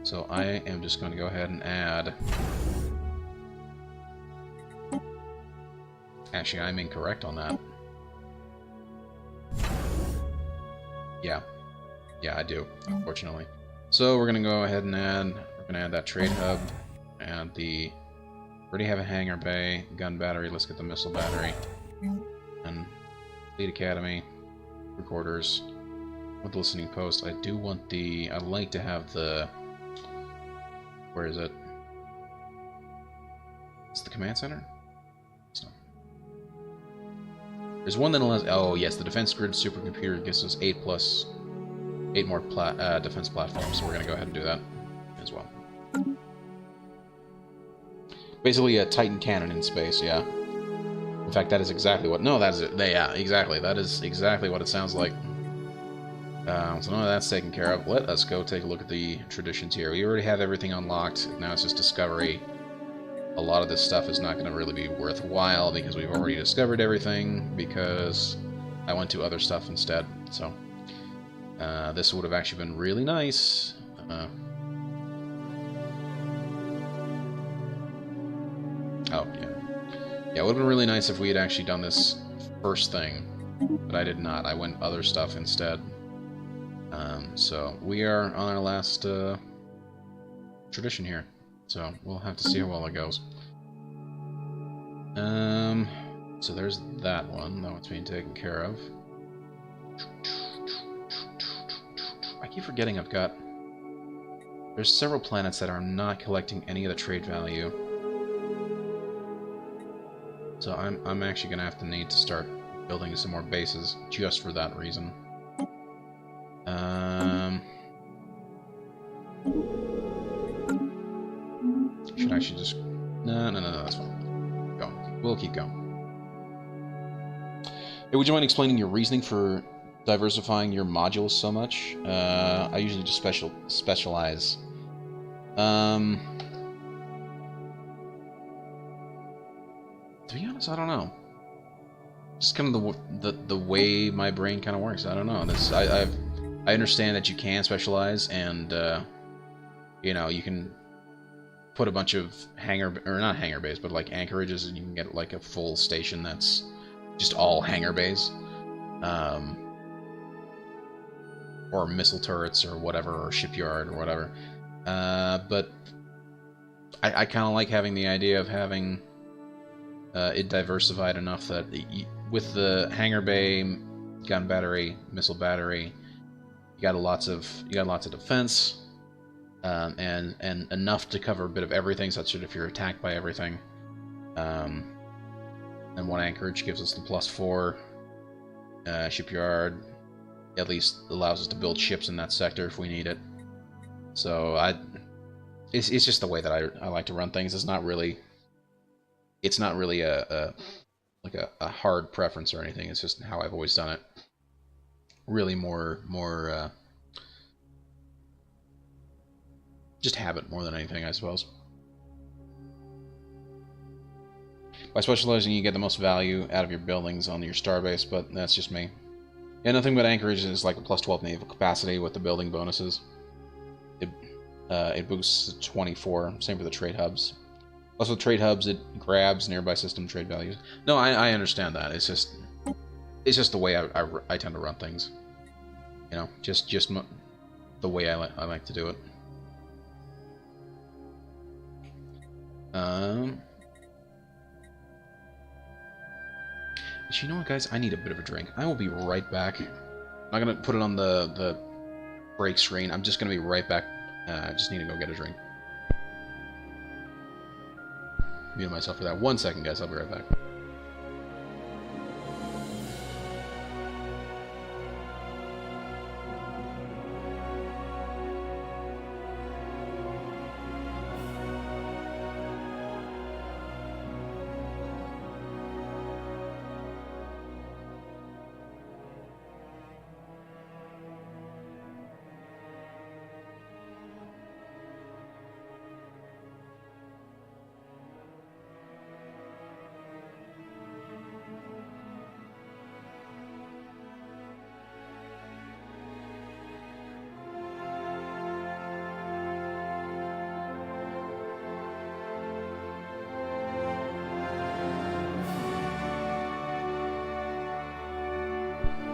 So I am just going to go ahead and add... Actually, I'm incorrect on that. Yeah, I do, unfortunately. So we're gonna go ahead and add that trade hub, and already have a hangar bay, gun battery. Let's get the missile battery, and fleet academy, recorders, with the listening post. I do want I'd like to have the. Where is it? It's the command center. It's not. There's one that allows... Oh, yes, the defense grid supercomputer gives us 8 more defense platforms, so we're going to go ahead and do that as well. Basically a Titan cannon in space, yeah. In fact, that is exactly what... No, that is it. Yeah, exactly. That is exactly what it sounds like. So none of that's taken care of. Let us go take a look at the traditions here. We already have everything unlocked. Now it's just discovery. A lot of this stuff is not going to really be worthwhile because we've already discovered everything, because I went to other stuff instead. So this would have actually been really nice. Oh, yeah. Yeah, it would have been really nice if we had actually done this first thing, but I did not. I went other stuff instead. So we are on our last tradition here. So we'll have to see how well it goes. So there's that one. That one's being taken care of. I keep forgetting I've got... There's several planets that are not collecting any of the trade value. So I'm actually gonna have to need to start building some more bases just for that reason. Should I actually just... No, that's fine. Go. We'll keep going. Hey, would you mind explaining your reasoning for diversifying your modules so much? I usually just specialize. To be honest, I don't know. Just kind of the way my brain kind of works. I don't know. I understand that you can specialize, and you know, you can put a bunch of not hangar bays, but like anchorages, and you can get like a full station that's just all hangar bays, or missile turrets or whatever, or shipyard or whatever. But I kind of like having the idea of having it diversified enough that with the hangar bay, gun battery, missile battery, you got lots of defense, and enough to cover a bit of everything, such that if you're attacked by everything, and one anchorage gives us the +4 shipyard, at least allows us to build ships in that sector if we need it. So it's just the way that I like to run things. It's not really a hard preference or anything. It's just how I've always done it. Really more just habit more than anything, I suppose. By specializing, you get the most value out of your buildings on your starbase, but that's just me. Yeah, nothing but anchorage is like a +12 naval capacity with the building bonuses. It boosts to 24. Same for the trade hubs. Also, trade hubs, it grabs nearby system trade values. No, I understand that. It's just the way I tend to run things. You know, just the way I like to do it. But you know what, guys? I need a bit of a drink. I will be right back. I'm not gonna put it on the break screen. I'm just gonna be right back. I just need to go get a drink. Mute myself for that. 1 second, guys. I'll be right back.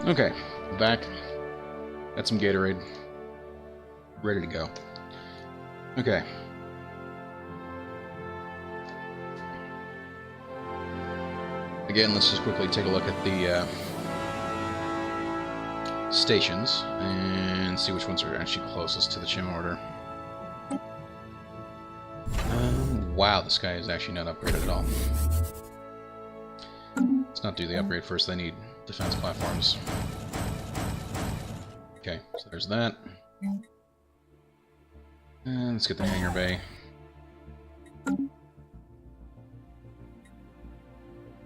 Okay, back. Got some Gatorade. Ready to go. Okay. Again, let's just quickly take a look at the stations and see which ones are actually closest to the Chim order. Wow, this guy is actually not upgraded at all. Let's not do the upgrade first. They need defense platforms. Okay, so there's that. And let's get the hangar bay.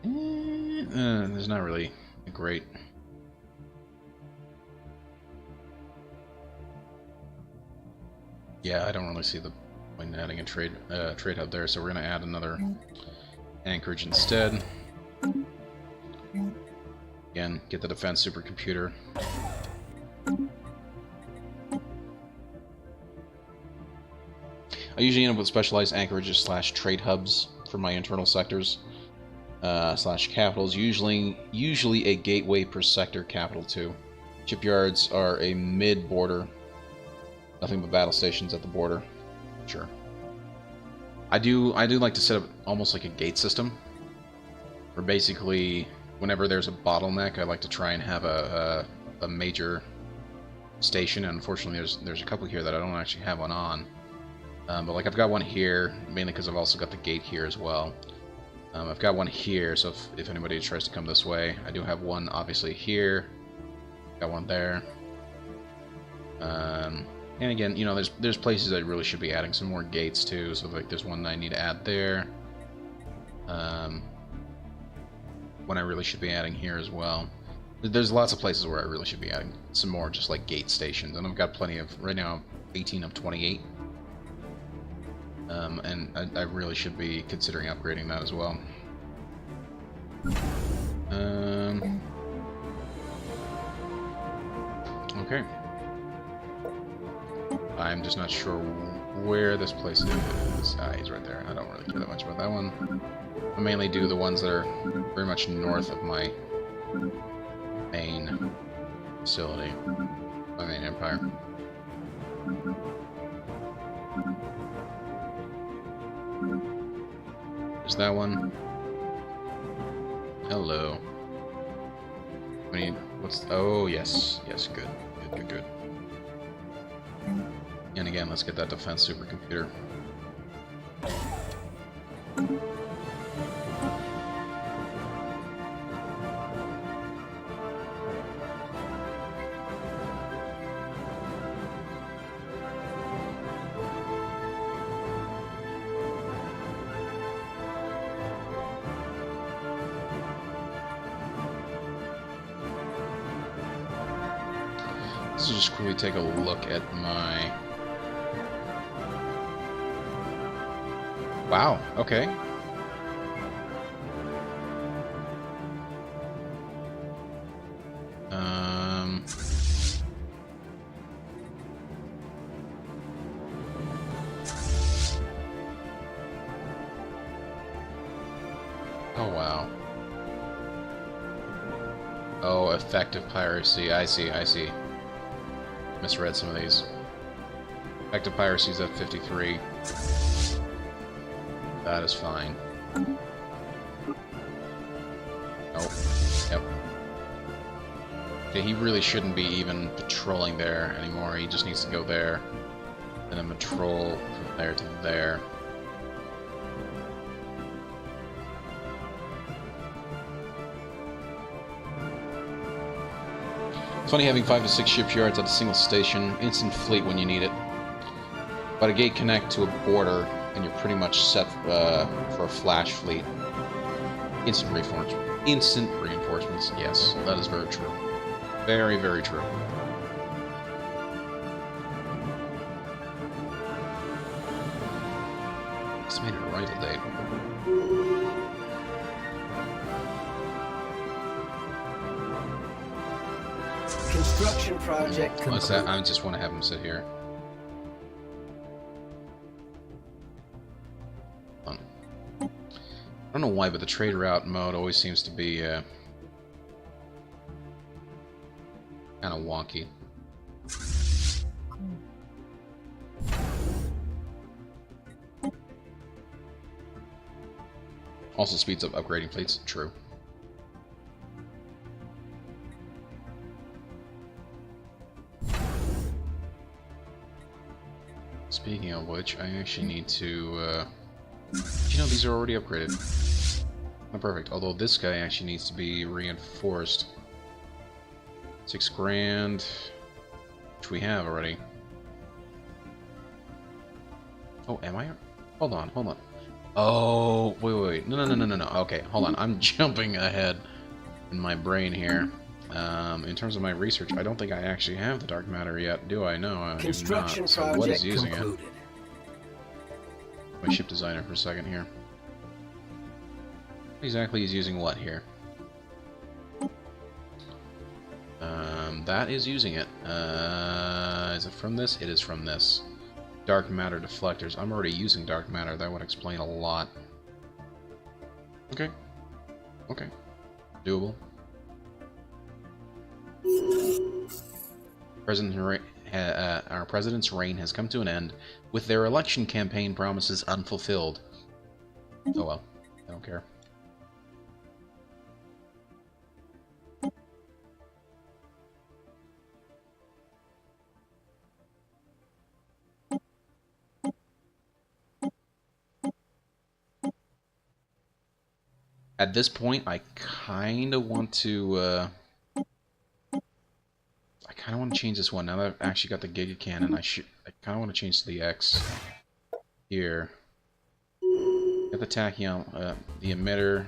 There's not really a great... Yeah, I don't really see the point in adding a trade hub there, so we're going to add another anchorage instead. Again, get the defense supercomputer. I usually end up with specialized anchorages / trade hubs for my internal sectors / capitals. Usually a gateway per sector capital too. Shipyards are a mid-border. Nothing but battle stations at the border. Sure. I do like to set up almost like a gate system, where basically whenever there's a bottleneck, I like to try and have a major station. And unfortunately, there's a couple here that I don't actually have one on. But like I've got one here, mainly because I've also got the gate here as well. I've got one here, so if anybody tries to come this way, I do have one obviously here. Got one there. And again, you know, there's places I really should be adding some more gates too. So like, there's one that I need to add there. One I really should be adding here as well. There's lots of places where I really should be adding some more, just like gate stations, and I've got plenty of right now. 18 of 28. And I really should be considering upgrading that as well. Okay. I'm just not sure where this place is. Ah, he's right there. I don't really care that much about that one. I mainly do the ones that are very much north of my main facility, my main empire. There's that one. Hello. I mean, what's... Oh, yes. Yes, good. Good, good, good. And again, let's get that defense supercomputer. Let's just quickly take a look at my... Wow, okay. Oh, wow. Oh, effective piracy. I see, I see. Misread some of these. Effective piracy is at 53. That is fine. Oh, yep. Okay, he really shouldn't be even patrolling there anymore. He just needs to go there, and then patrol from there to there. It's funny having 5 to 6 shipyards at a single station, instant fleet when you need it. But a gate connect to a border, and you're pretty much set for a flash fleet. Instant reinforcements. Yes, that is very true. Very, very true. Estimated arrival date. Construction project complete. What's that? I just want to have him sit here. I don't know why, but the trade route mode always seems to be kind of wonky. Also speeds up upgrading fleets. True. Speaking of which, I actually need to... you know, these are already upgraded. Oh, perfect. Although this guy actually needs to be reinforced. 6 grand, which we have already. Oh, am I? Hold on, hold on. Oh, wait. No. Okay, hold on. I'm jumping ahead in my brain here. In terms of my research, I don't think I actually have the dark matter yet, do I? No, I do not. So what is using it? My ship designer for a second here. Exactly, is using what here? That is using it. Is it from this? It is from this. Dark matter deflectors. I'm already using dark matter. That would explain a lot. Okay. Okay. Doable. Our president's reign has come to an end, with their election campaign promises unfulfilled. Oh well, I don't care. At this point, I kind of want to change this one. Now that I've actually got the Giga Cannon, I kind of want to change to the X here. Get the tachyon, the emitter.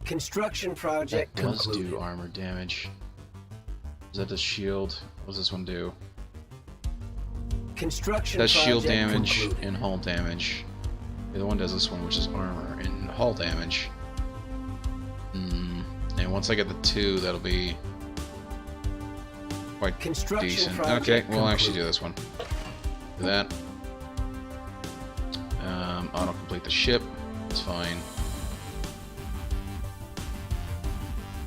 Construction project That does concluded. do armor damage. Is that the shield? What does this one do? Construction Does shield project damage concluded. and hull damage. The other one does this one, which is armor and hull damage. And once I get the 2, that'll be quite Construction decent. project Okay, we'll concluded. actually do this one. Do that. Auto-complete the ship. It's fine.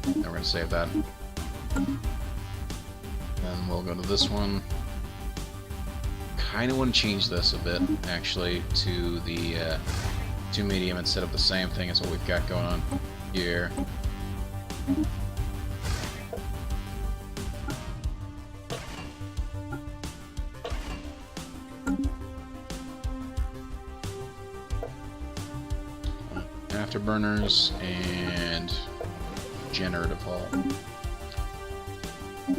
Now we're going to save that. Then we'll go to this one. Kind of want to change this a bit, actually, to the to medium and set up the same thing as what we've got going on here. Afterburners and generative hull.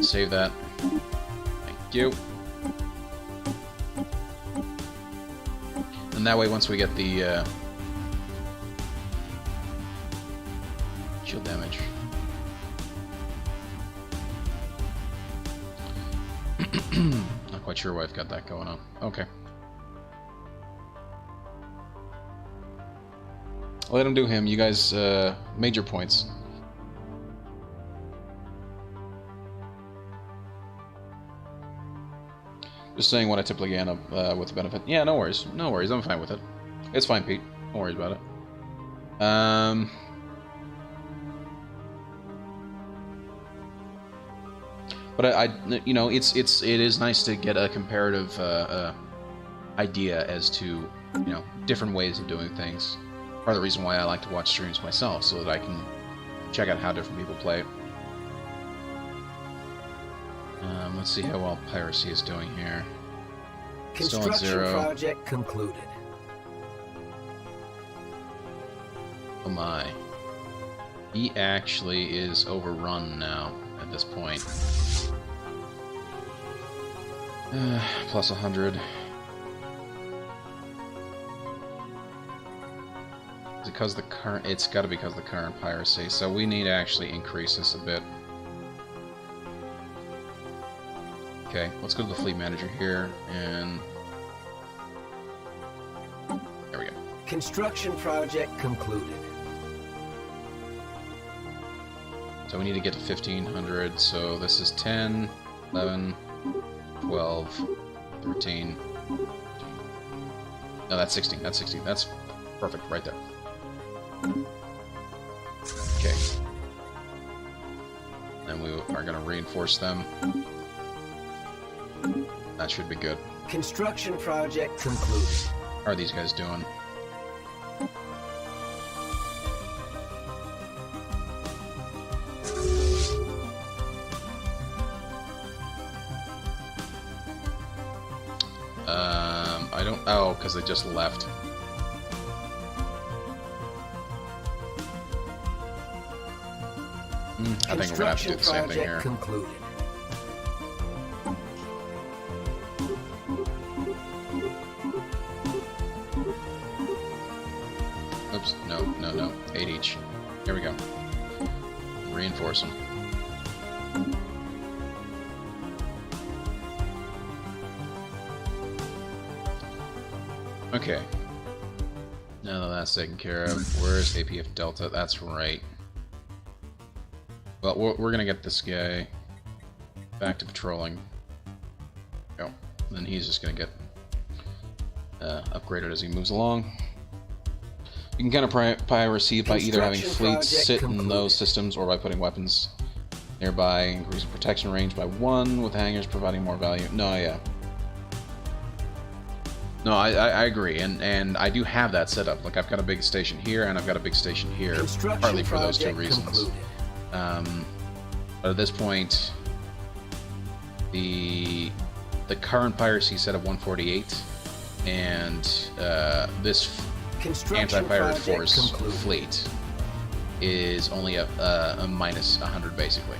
Save that. Thank you. And that way, once we get the shield damage. Not quite sure why I've got that going on. Okay. Let him do him. You guys made your points. Just saying what I typically end up with the benefit. Yeah, no worries. No worries. I'm fine with it. It's fine, Pete. Don't worry about it. But you know, it is nice to get a comparative idea as to, you know, different ways of doing things. Part of the reason why I like to watch streams myself, so that I can check out how different people play it. Let's see how well piracy is doing here. Still on Construction 0. project concluded. Oh my. He actually is overrun now at this point. Plus 100. Because the current, it's got to be because of the current piracy. So we need to actually increase this a bit. Okay, let's go to the fleet manager here, and there we go. Construction project concluded. So we need to get to 1500. So this is 10, 11, 12, 13. No, that's 16. That's 16. That's perfect right there. Okay. And we are going to reinforce them. That should be good. Construction project concluded. How are these guys doing? I don't... Oh, because they just left. I think we're gonna have to do the same thing here. Concluded. Oops, no. 8 each. Here we go. Reinforce them. Okay. Now that that's taken care of, where's APF Delta? That's right. Well, we're gonna get this guy back to patrolling. Go. Then he's just gonna get upgraded as he moves along. You can counter piracy by either having fleets sit in those systems or by putting weapons nearby, increasing protection range by 1, with hangars providing more value. No, yeah. No, I agree, and I do have that set up. Like, I've got a big station here, and I've got a big station here, partly for those two reasons. But at this point, the current piracy set of 148, and this anti-pirate force fleet is only a minus 100 basically.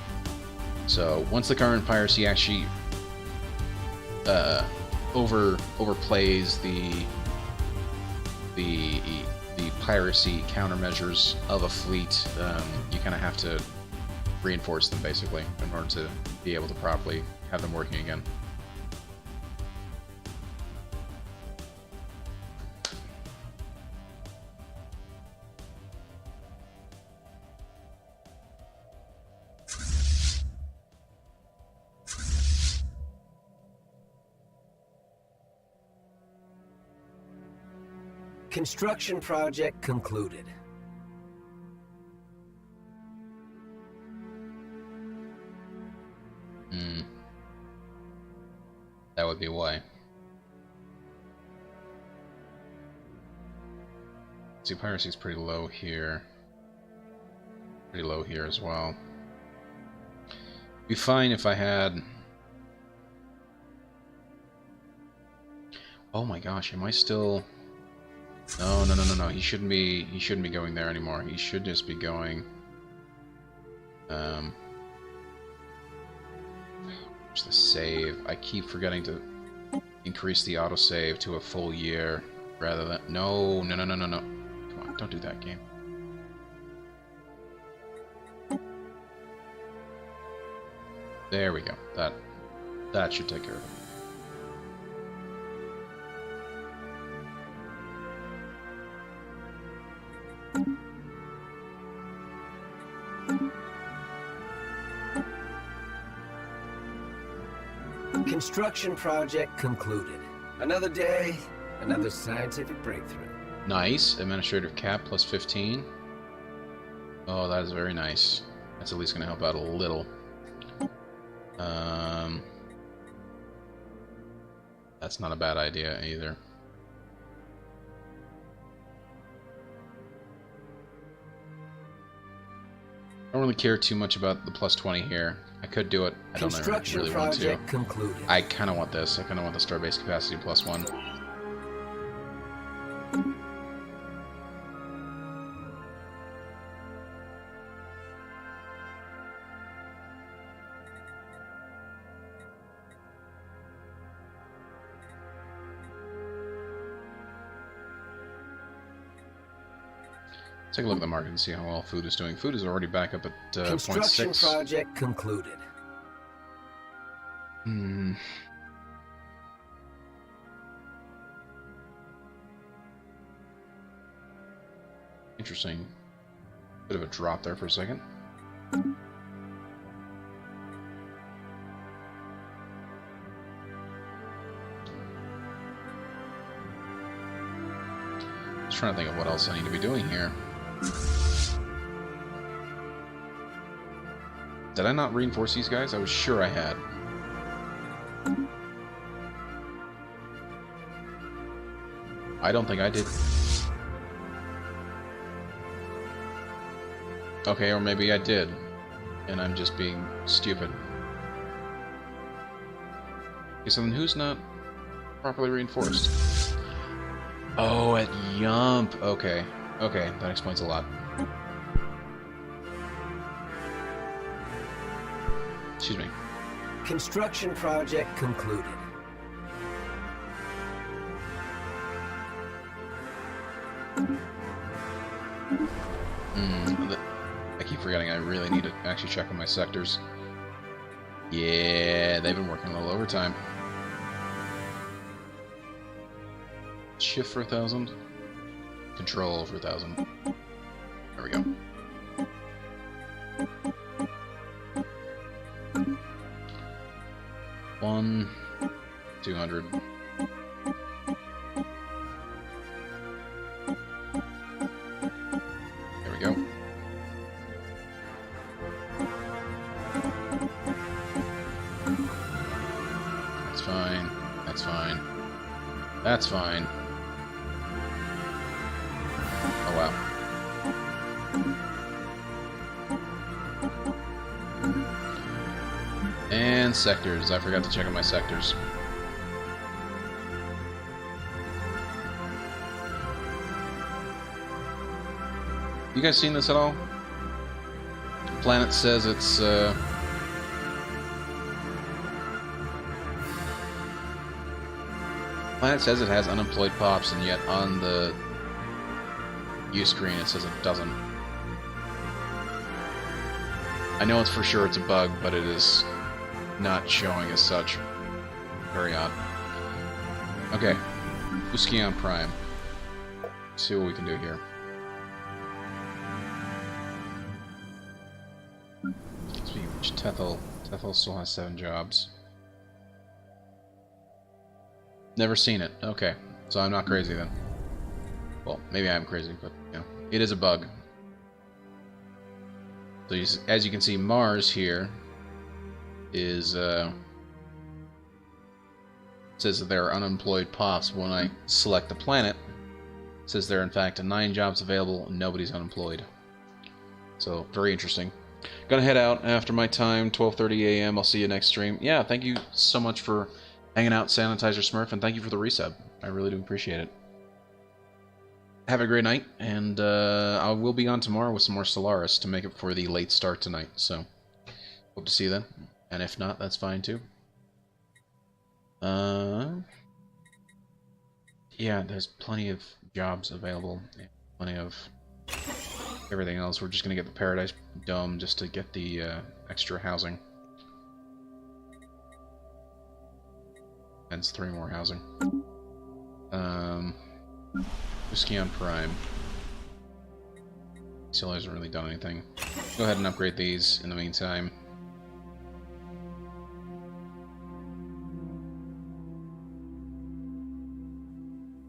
So once the current piracy actually overplays the piracy countermeasures of a fleet, you kind of have to reinforce them basically in order to be able to properly have them working again. Construction project concluded. That would be why. See, piracy's pretty low here. Pretty low here as well. Be fine if I had... Oh my gosh, am I still... No. He shouldn't be going there anymore. He should just be going... Where's the save? I keep forgetting to increase the autosave to a full year rather than... No. Come on, don't do that, game. There we go. That should take care of it. Construction project concluded. Another day, another scientific breakthrough. Nice. Administrative cap plus 15. Oh, that is very nice. That's at least going to help out a little. That's not a bad idea either. I don't really care too much about the plus 20 here. I could do it. I don't really want to. Concluded. I kind of want this. I kind of want the starbase capacity plus 1. Take a look at the market and see how well food is doing. Food is already back up at 0.6. Construction project concluded. Interesting. Bit of a drop there for a second. Just trying to think of what else I need to be doing here. Did I not reinforce these guys? I was sure I had. I don't think I did. Okay, or maybe I did, and I'm just being stupid. Okay, so then who's not properly reinforced? Oh, at Yump. Okay. Okay, that explains a lot. Excuse me. Construction project concluded. I keep forgetting I really need to actually check on my sectors. Yeah, they've been working a little overtime. Shift for 1,000. Control for 1,000. There we go. One, 200. There we go. That's fine. That's fine. That's fine. Oh, wow. And sectors. I forgot to check on my sectors. You guys seen this at all? Planet says it's Planet says it has unemployed pops, and yet on the view screen it says it doesn't. I know it's for sure it's a bug, but it is not showing as such. Very odd. Okay, Uskion Prime. Let's see what we can do here. Speaking of which, Tethel still has 7 jobs. Never seen it. Okay, so I'm not crazy then. Well, maybe I am crazy, but you know, it is a bug. So as you can see, Mars here is says that there are unemployed pops. When I select the planet, it says there are in fact 9 jobs available and nobody's unemployed. So very interesting. Gonna head out after my time, 12:30 a.m. I'll see you next stream. Yeah, thank you so much for hanging out, Sanitizer Smurf, and thank you for the resub. I really do appreciate it. Have a great night, and I will be on tomorrow with some more Stellaris to make up for the late start tonight, so hope to see you then. And if not, that's fine too. Yeah, there's plenty of jobs available, plenty of everything else. We're just gonna get the Paradise Dome just to get the extra housing. Hence 3 more housing. Uskion Prime. Still hasn't really done anything. Go ahead and upgrade these in the meantime.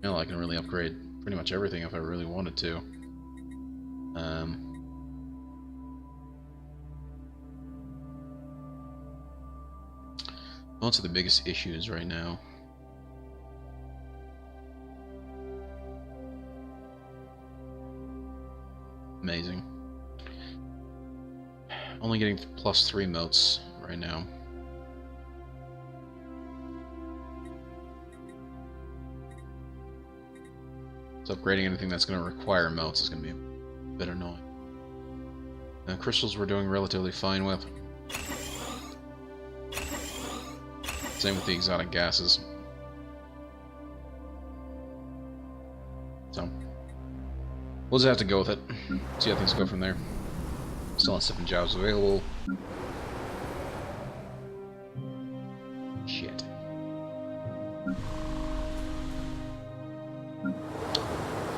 Well, I can really upgrade pretty much everything if I really wanted to. What's the biggest issues right now? Amazing. Only getting +3 motes right now. So upgrading anything that's going to require motes is going to be a bit annoying. Crystals we're doing relatively fine with. Same with the exotic gases. So we'll just have to go with it. See how things go from there. Still have 7 jobs available. Shit.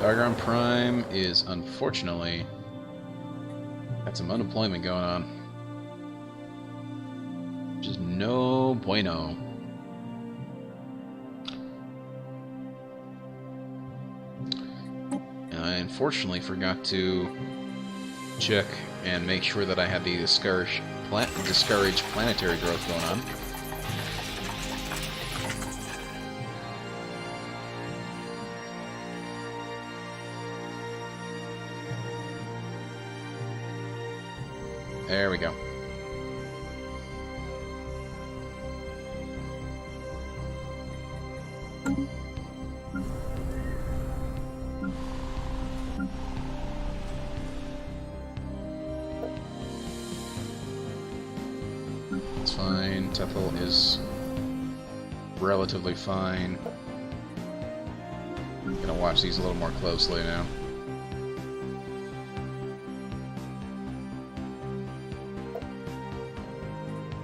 Diagram Prime is unfortunately got some unemployment going on. Which is no bueno. And I unfortunately forgot to check and make sure that I had the discouraged planetary growth going on. There we go. It's fine. Tethel is relatively fine. I'm gonna watch these a little more closely now.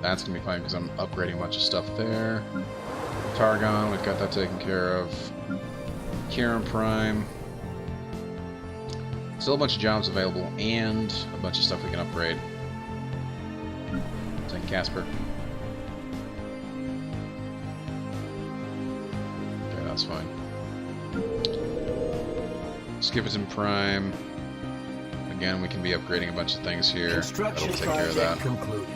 That's gonna be fine because I'm upgrading a bunch of stuff there. Targon, we've got that taken care of. Kieran Prime. Still a bunch of jobs available and a bunch of stuff we can upgrade. St. Casper. Okay, that's fine. Skipperton Prime. Again, we can be upgrading a bunch of things here. That'll take care of that. Concluded.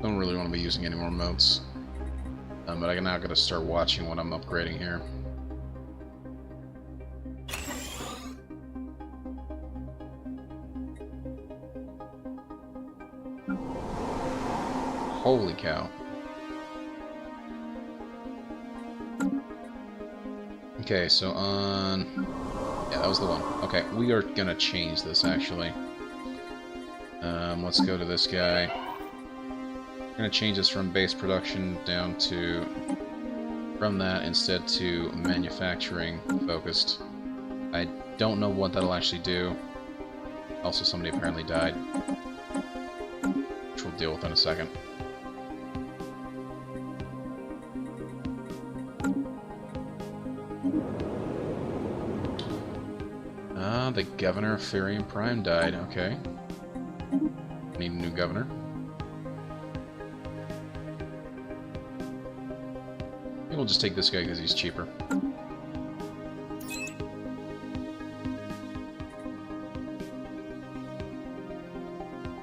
Don't really want to be using any more motes. But I now got to start watching what I'm upgrading here. Holy cow. Okay, so on... Yeah, that was the one. Okay, we are gonna change this, actually. Let's go to this guy. We're gonna change this from base production down to... From that, instead to manufacturing focused. I don't know what that'll actually do. Also, somebody apparently died. Which we'll deal with in a second. The governor of Therium Prime died. Okay. Need a new governor. Maybe we'll just take this guy because he's cheaper.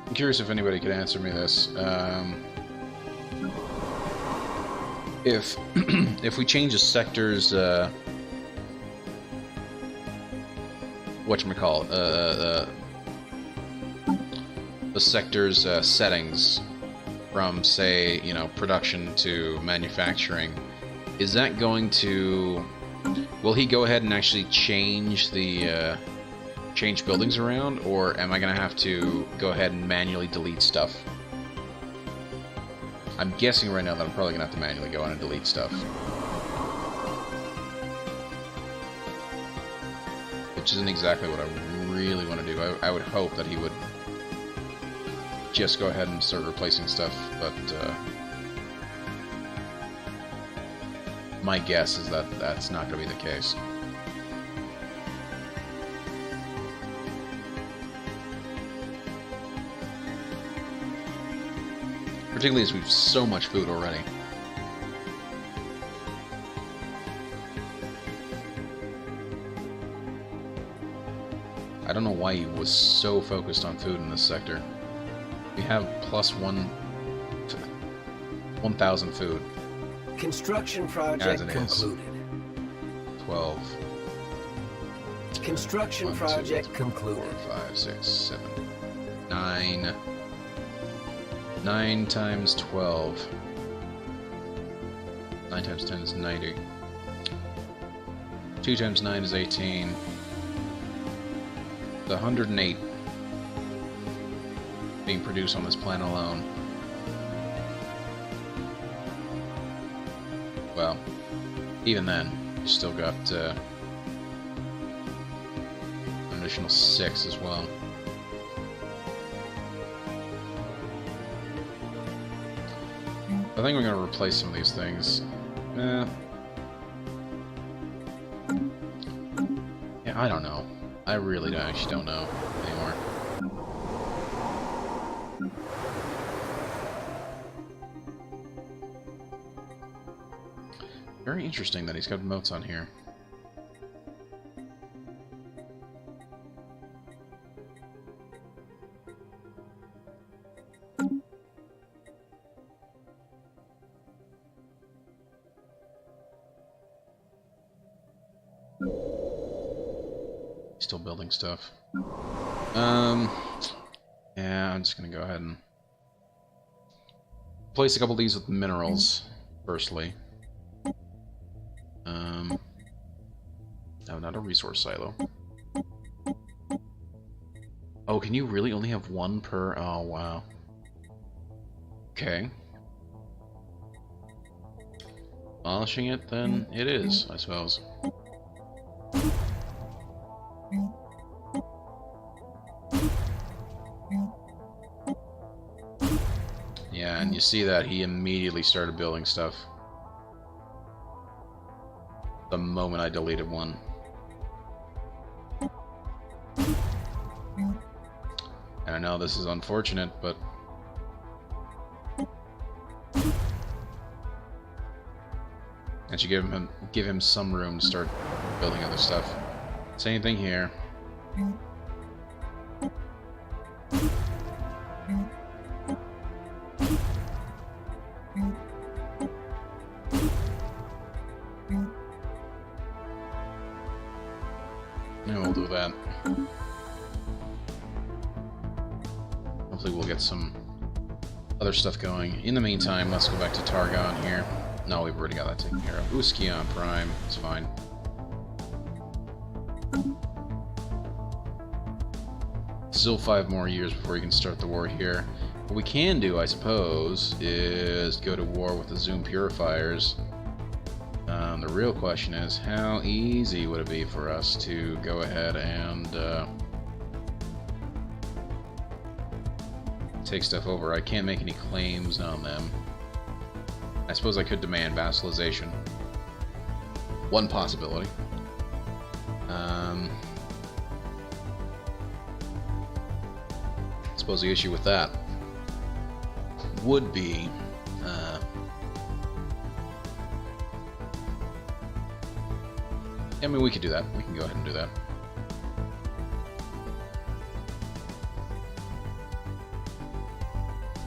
I'm curious if anybody could answer me this. If we change a sector's whatchamacallit, the sector's settings from, say, you know, production to manufacturing, is that going to... Will he go ahead and actually change the change buildings around, or am I going to have to go ahead and manually delete stuff? I'm guessing right now that I'm probably going to have to manually go in and delete stuff. Which isn't exactly what I really want to do. I would hope that he would just go ahead and start replacing stuff, but my guess is that that's not going to be the case. Particularly as we've so much food already. I don't know why he was so focused on food in this sector. We have plus 1,000 food. Construction project concluded. 12. Construction 1, 2, project 3, concluded. 4, 5, 6, 7, 9. 9 times 12. 9 times 10 is 90. 2 times 9 is 18. The 108 being produced on this planet alone. Well, even then, you still got an additional 6 as well. I think we're going to replace some of these things. Yeah, I don't know. I really actually don't know anymore. Very interesting that he's got moats on here. Still building stuff. Yeah, I'm just gonna go ahead and place a couple of these with minerals, firstly. No, not a resource silo. Oh, can you really only have one per? Oh, wow. Okay. Polishing it, then it is, I suppose. Yeah, and you see that he immediately started building stuff the moment I deleted one. And I know this is unfortunate, but I should give him some room to start building other stuff. Same thing here. Yeah, we'll do that. Hopefully we'll get some other stuff going. In the meantime, let's go back to Targon here. No, we've already got that taken care of. Uskion Prime, it's fine. Still 5 more years before you can start the war here. What we can do, I suppose, is go to war with the Zoom Purifiers. The real question is, how easy would it be for us to go ahead and take stuff over? I can't make any claims on them. I suppose I could demand vassalization. One possibility. I suppose the issue with that would be I mean, we could do that. We can go ahead and do that.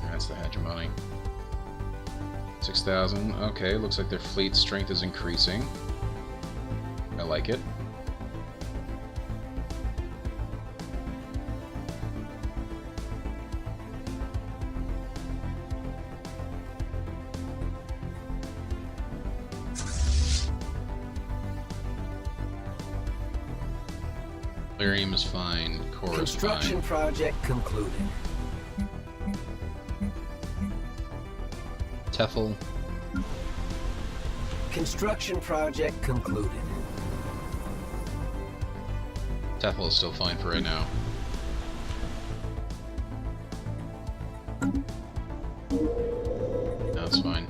That's the hegemony. 6,000. Okay, looks like their fleet strength is increasing. I like it. Lyrium is fine. Core Construction is fine. project concluded. Tefl. Construction project concluded. Tefl is still fine for right now. That's fine.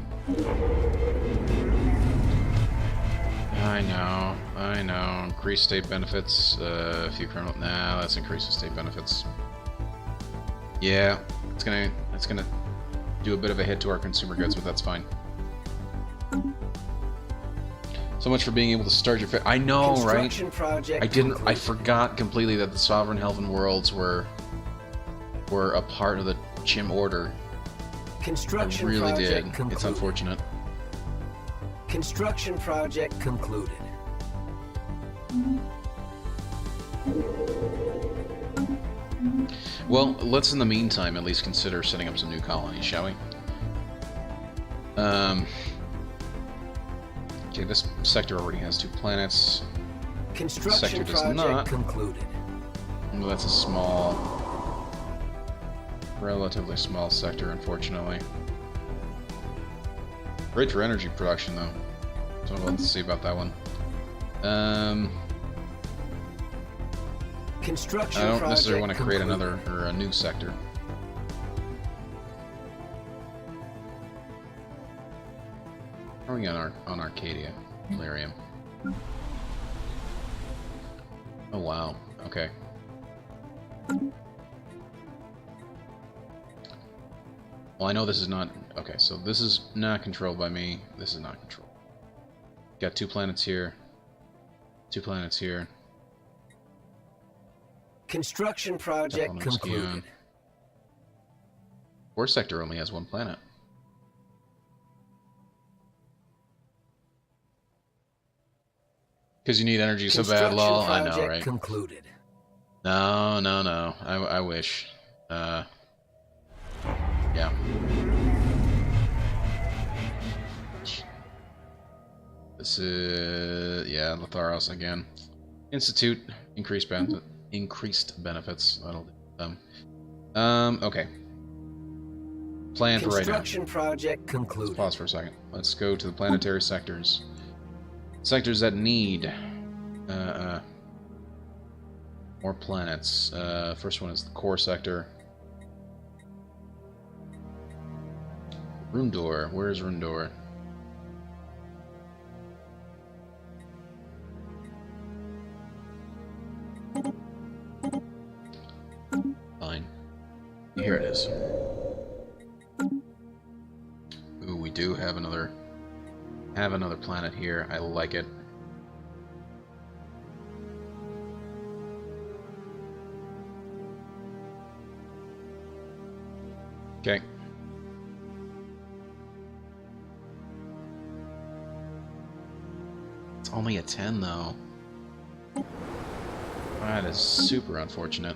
I know. Increase state benefits. A few criminal. Nah, let's increase the state benefits. Yeah, it's gonna do a bit of a hit to our consumer goods, but that's fine. So much for being able to start your. I know, right? I forgot completely that the Sovereign Helven Worlds were a part of the Chim Order. Construction I really did. Concluded. It's unfortunate. Construction project concluded. Well, let's in the meantime at least consider setting up some new colonies, shall we? Okay, this sector already has 2 planets. Construction Sector does project not. concluded. Well, that's a small, relatively small sector, unfortunately. Great for energy production, though. So let's see about that one. Construction I don't project necessarily want to create concluded. another or a new sector. How are we on Arcadia, Lyrium? Oh wow. Okay. Well, I know this is not... Okay, so this is not controlled by me. This is not controlled. Got 2 planets here. 2 planets here. Construction project concluded. Core sector only has 1 planet. Because you need energy so bad, lol. I know, right? Concluded. No. I wish. Yeah. This is... Yeah, Latharos again. Institute. Increased benefits. That'll do them. Okay. Plan for right now. Construction project concluded. Let's pause for a second. Let's go to the planetary sectors. Sectors that need more planets. First one is the core sector. Rundor. Where is Rundor? Fine. Here it is. Ooh, we do have another planet here. I like it. Okay. It's only a 10 though. That is super unfortunate.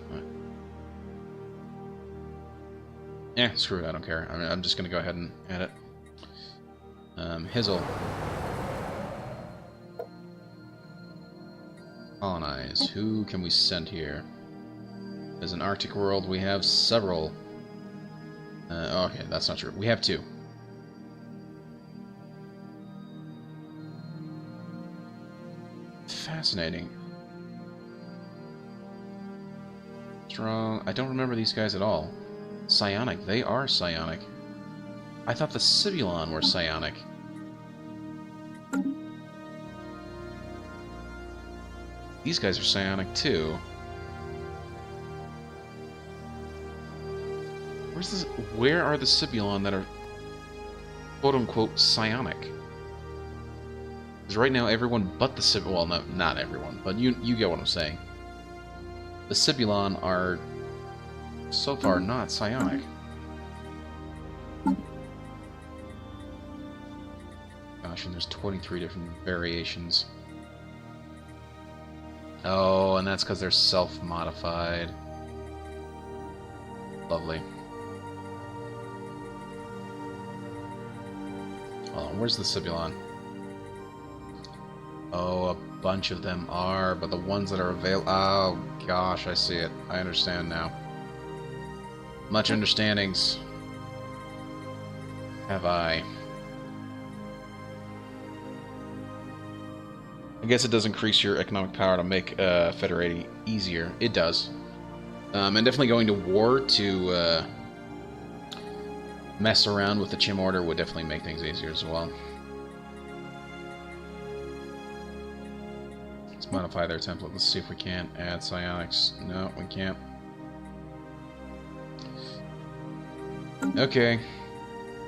Yeah, screw it, I don't care. I mean, I'm just gonna go ahead and add it. Hizzle. Colonize. Who can we send here? As an Arctic world, we have several. Okay, that's not true. We have 2. Fascinating. Strong. I don't remember these guys at all. Psionic. They are psionic. I thought the Cibulon were psionic. These guys are psionic too. Where are the Cibulon that are quote-unquote psionic? Because right now everyone but the Cibulon, well, no, not everyone, but you get what I'm saying. The Cibulon are so far not psionic. Gosh, and there's 23 different variations. Oh, and that's because they're self-modified. Lovely. Oh, where's the Cibulon? Oh, a bunch of them are, but the ones that are available... Oh, gosh, I see it. I understand now. Much understandings. Have I. I guess it does increase your economic power to make federating easier. It does. And definitely going to war to mess around with the Chim Order would definitely make things easier as well. Let's modify their template. Let's see if we can't add psionics. No, we can't. Okay.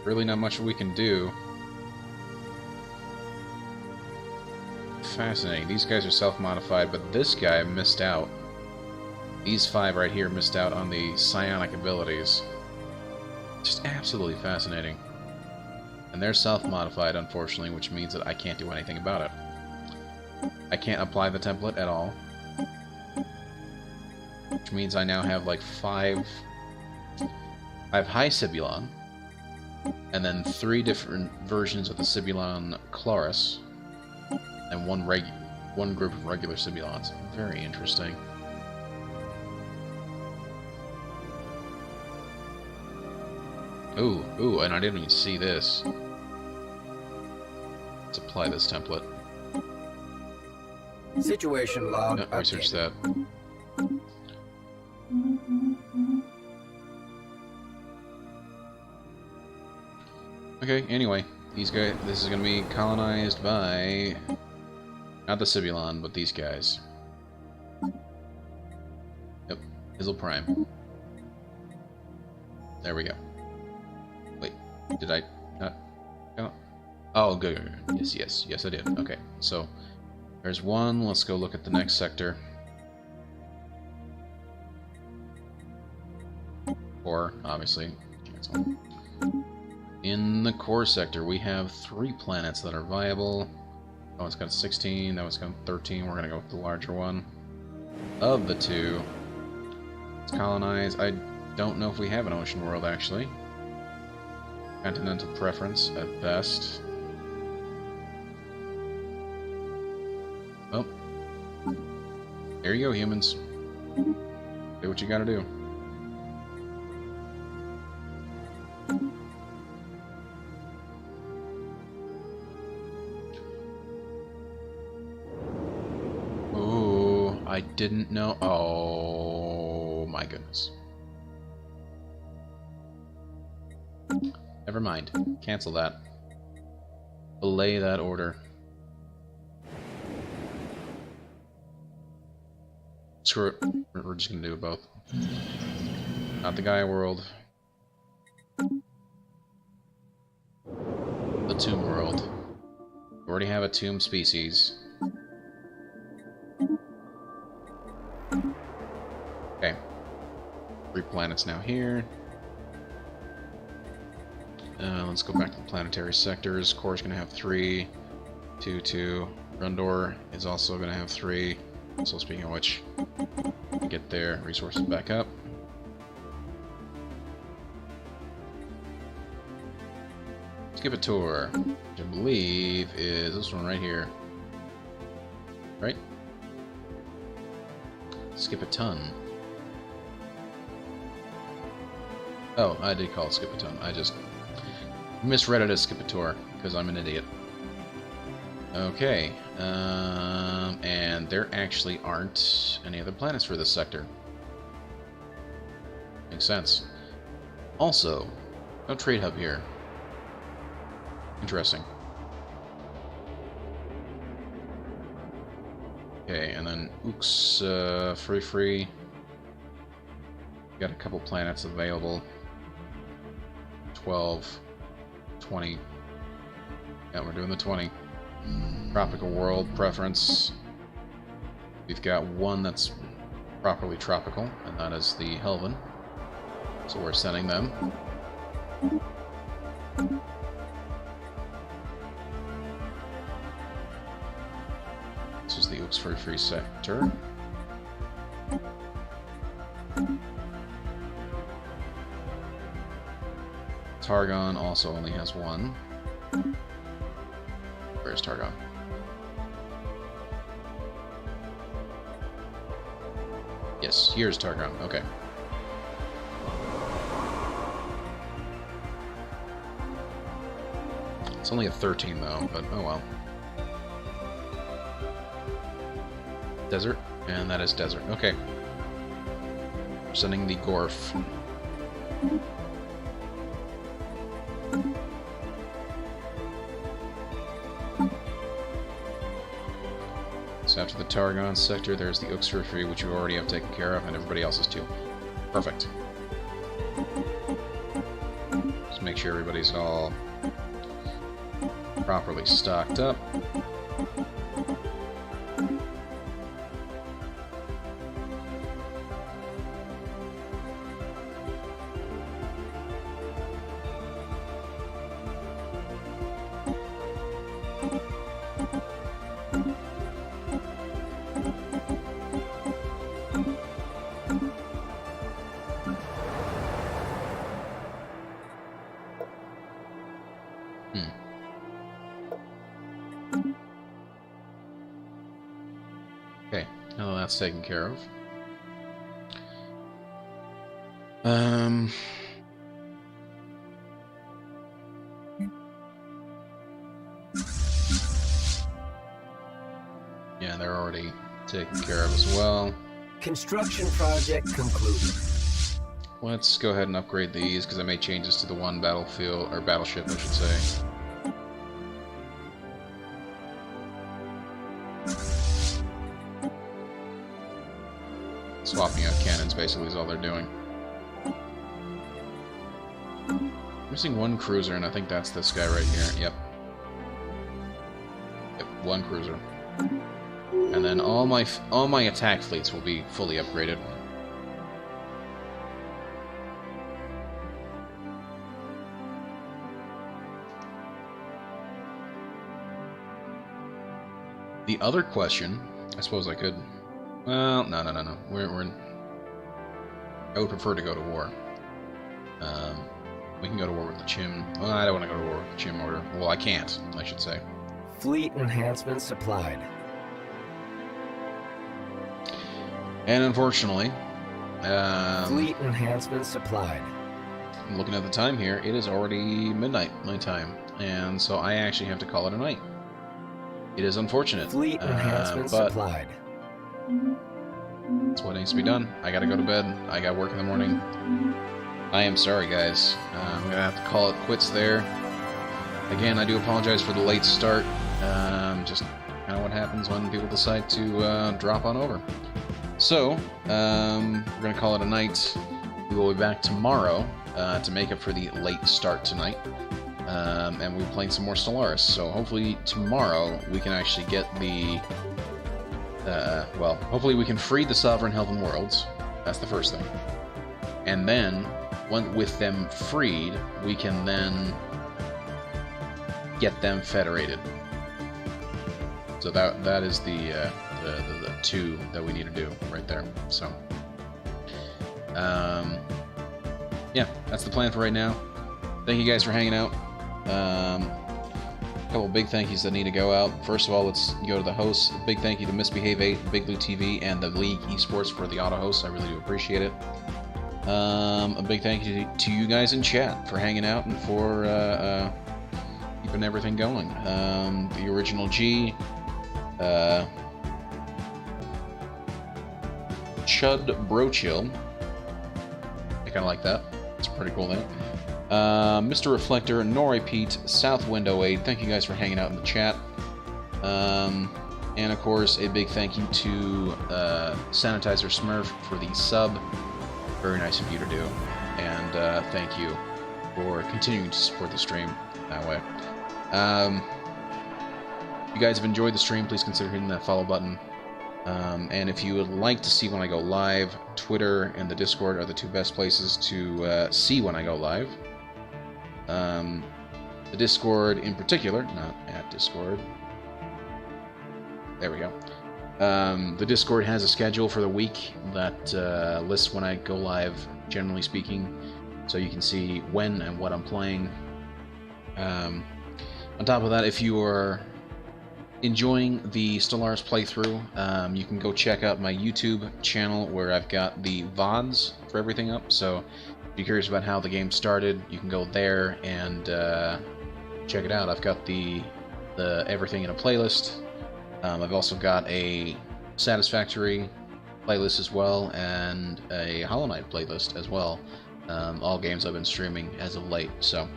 Really not much we can do. Fascinating. These guys are self-modified, but this guy missed out. These 5 right here missed out on the psionic abilities. Just absolutely fascinating. And they're self-modified, unfortunately, which means that I can't do anything about it. I can't apply the template at all. Which means I now have like 5 high Cibulon, and then 3 different versions of the Cibulon Chloris, and one group of regular Cibulons. Very interesting. Ooh, and I didn't even see this. Let's apply this template. Situation log. No, research that. Okay, anyway, these guys, this is gonna be colonized by not the Cibulon, but these guys. Yep, Hizzle Prime. There we go. Wait, did I not? No. Oh, good. Yes, I did. Okay, so there's one. Let's go look at the next sector. Core, obviously. Cancel. In the core sector, we have 3 planets that are viable. Oh, it's got 16. That one's got 13. We're gonna go with the larger one. Of the 2, let's colonize. I don't know if we have an ocean world, actually. Continental preference, at best. Well, there you go, humans. Do what you gotta do. Ooh, I didn't know. Oh my goodness. Never mind. Cancel that. Belay that order. Screw it. We're just gonna do it both. Not the Gaia world. The Tomb world. We already have a tomb species. Okay. 3 planets now here. Let's go back to the planetary sectors. Core's going to have 3. 2, 2. Rundor is also going to have 3. So speaking of which, get their resources back up. Skipator, which I believe is this one right here. Right? Skipaton. Oh, I did call it Skipaton. I just misread it as Skipator, because I'm an idiot. Okay, and there actually aren't any other planets for this sector. Makes sense. Also, no trade hub here. Interesting. Okay, and then Ooks, free. Got a couple planets available. 12, 20. Yeah, we're doing the 20. Tropical world preference. We've got one that's properly tropical, and that is the Helvan. So we're sending them. This is the Ooks free sector. Targon also only has one. Where's Targon? Yes, here's Targon. Okay. It's only a 13 though, but oh well. Desert, and that is desert. Okay. We're sending the Gorf. So after the Targon sector, there's the Ooks free, which you already have taken care of, and everybody else's too. Perfect. Just make sure everybody's all properly stocked up. Okay, now that's taken care of. Yeah, they're already taken care of as well. Construction project concluded. Let's go ahead and upgrade these, because I made changes to the one battlefield, or battleship, I should say. Swapping out cannons basically is all they're doing. Missing one cruiser, and I think that's this guy right here. Yep. Yep, one cruiser. And then all my attack fleets will be fully upgraded. The other question, I suppose I could. Well, no. I would prefer to go to war. We can go to war with the Chim. Well, I don't want to go to war with the Chim order. Well, I can't, I should say. Fleet enhancement supplied. And unfortunately, fleet enhancement supplied. I'm looking at the time here. It is already midnight my time, and so I actually have to call it a night. It is unfortunate. Fleet enhancement supplied. That's what needs to be done. I gotta go to bed. I got work in the morning. I am sorry, guys. I'm gonna have to call it quits there. Again, I do apologize for the late start. Just kind of what happens when people decide to drop on over. So, we're gonna call it a night. We will be back tomorrow to make up for the late start tonight. And we'll be playing some more Stellaris. So hopefully tomorrow we can actually get the... well, hopefully we can free the Sovereign Helvan Worlds. That's the first thing. And then, with them freed, we can then get them federated. So that is the two that we need to do right there. So, yeah, that's the plan for right now. Thank you guys for hanging out. A couple big thank yous that need to go out. First of all, let's go to the hosts. A big thank you to Misbehave 8, Big Blue TV, and the League Esports for the auto hosts. I really do appreciate it. A big thank you to you guys in chat for hanging out and for keeping everything going. The Original G, Chud Brochill. I kind of like that. It's a pretty cool name. Mr. Reflector, Nori Pete, South Window 8, thank you guys for hanging out in the chat. And of course, a big thank you to Sanitizer Smurf for the sub. Very nice of you to do. And thank you for continuing to support the stream that way. If you guys have enjoyed the stream, please consider hitting that follow button. And if you would like to see when I go live, Twitter and the Discord are the two best places to see when I go live. The Discord in particular, not at Discord. There we go. The Discord has a schedule for the week that lists when I go live, generally speaking, so you can see when and what I'm playing. On top of that, if you are enjoying the Stellaris playthrough, you can go check out my YouTube channel where I've got the VODs for everything up, so if you're curious about how the game started, you can go there and check it out. I've got the everything in a playlist. I've also got a Satisfactory playlist as well, and a Hollow Knight playlist as well. All games I've been streaming as of late, so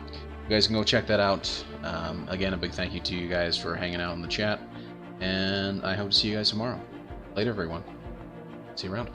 you guys can go check that out. Again, a big thank you to you guys for hanging out in the chat, and I hope to see you guys tomorrow. Later, everyone. See you around.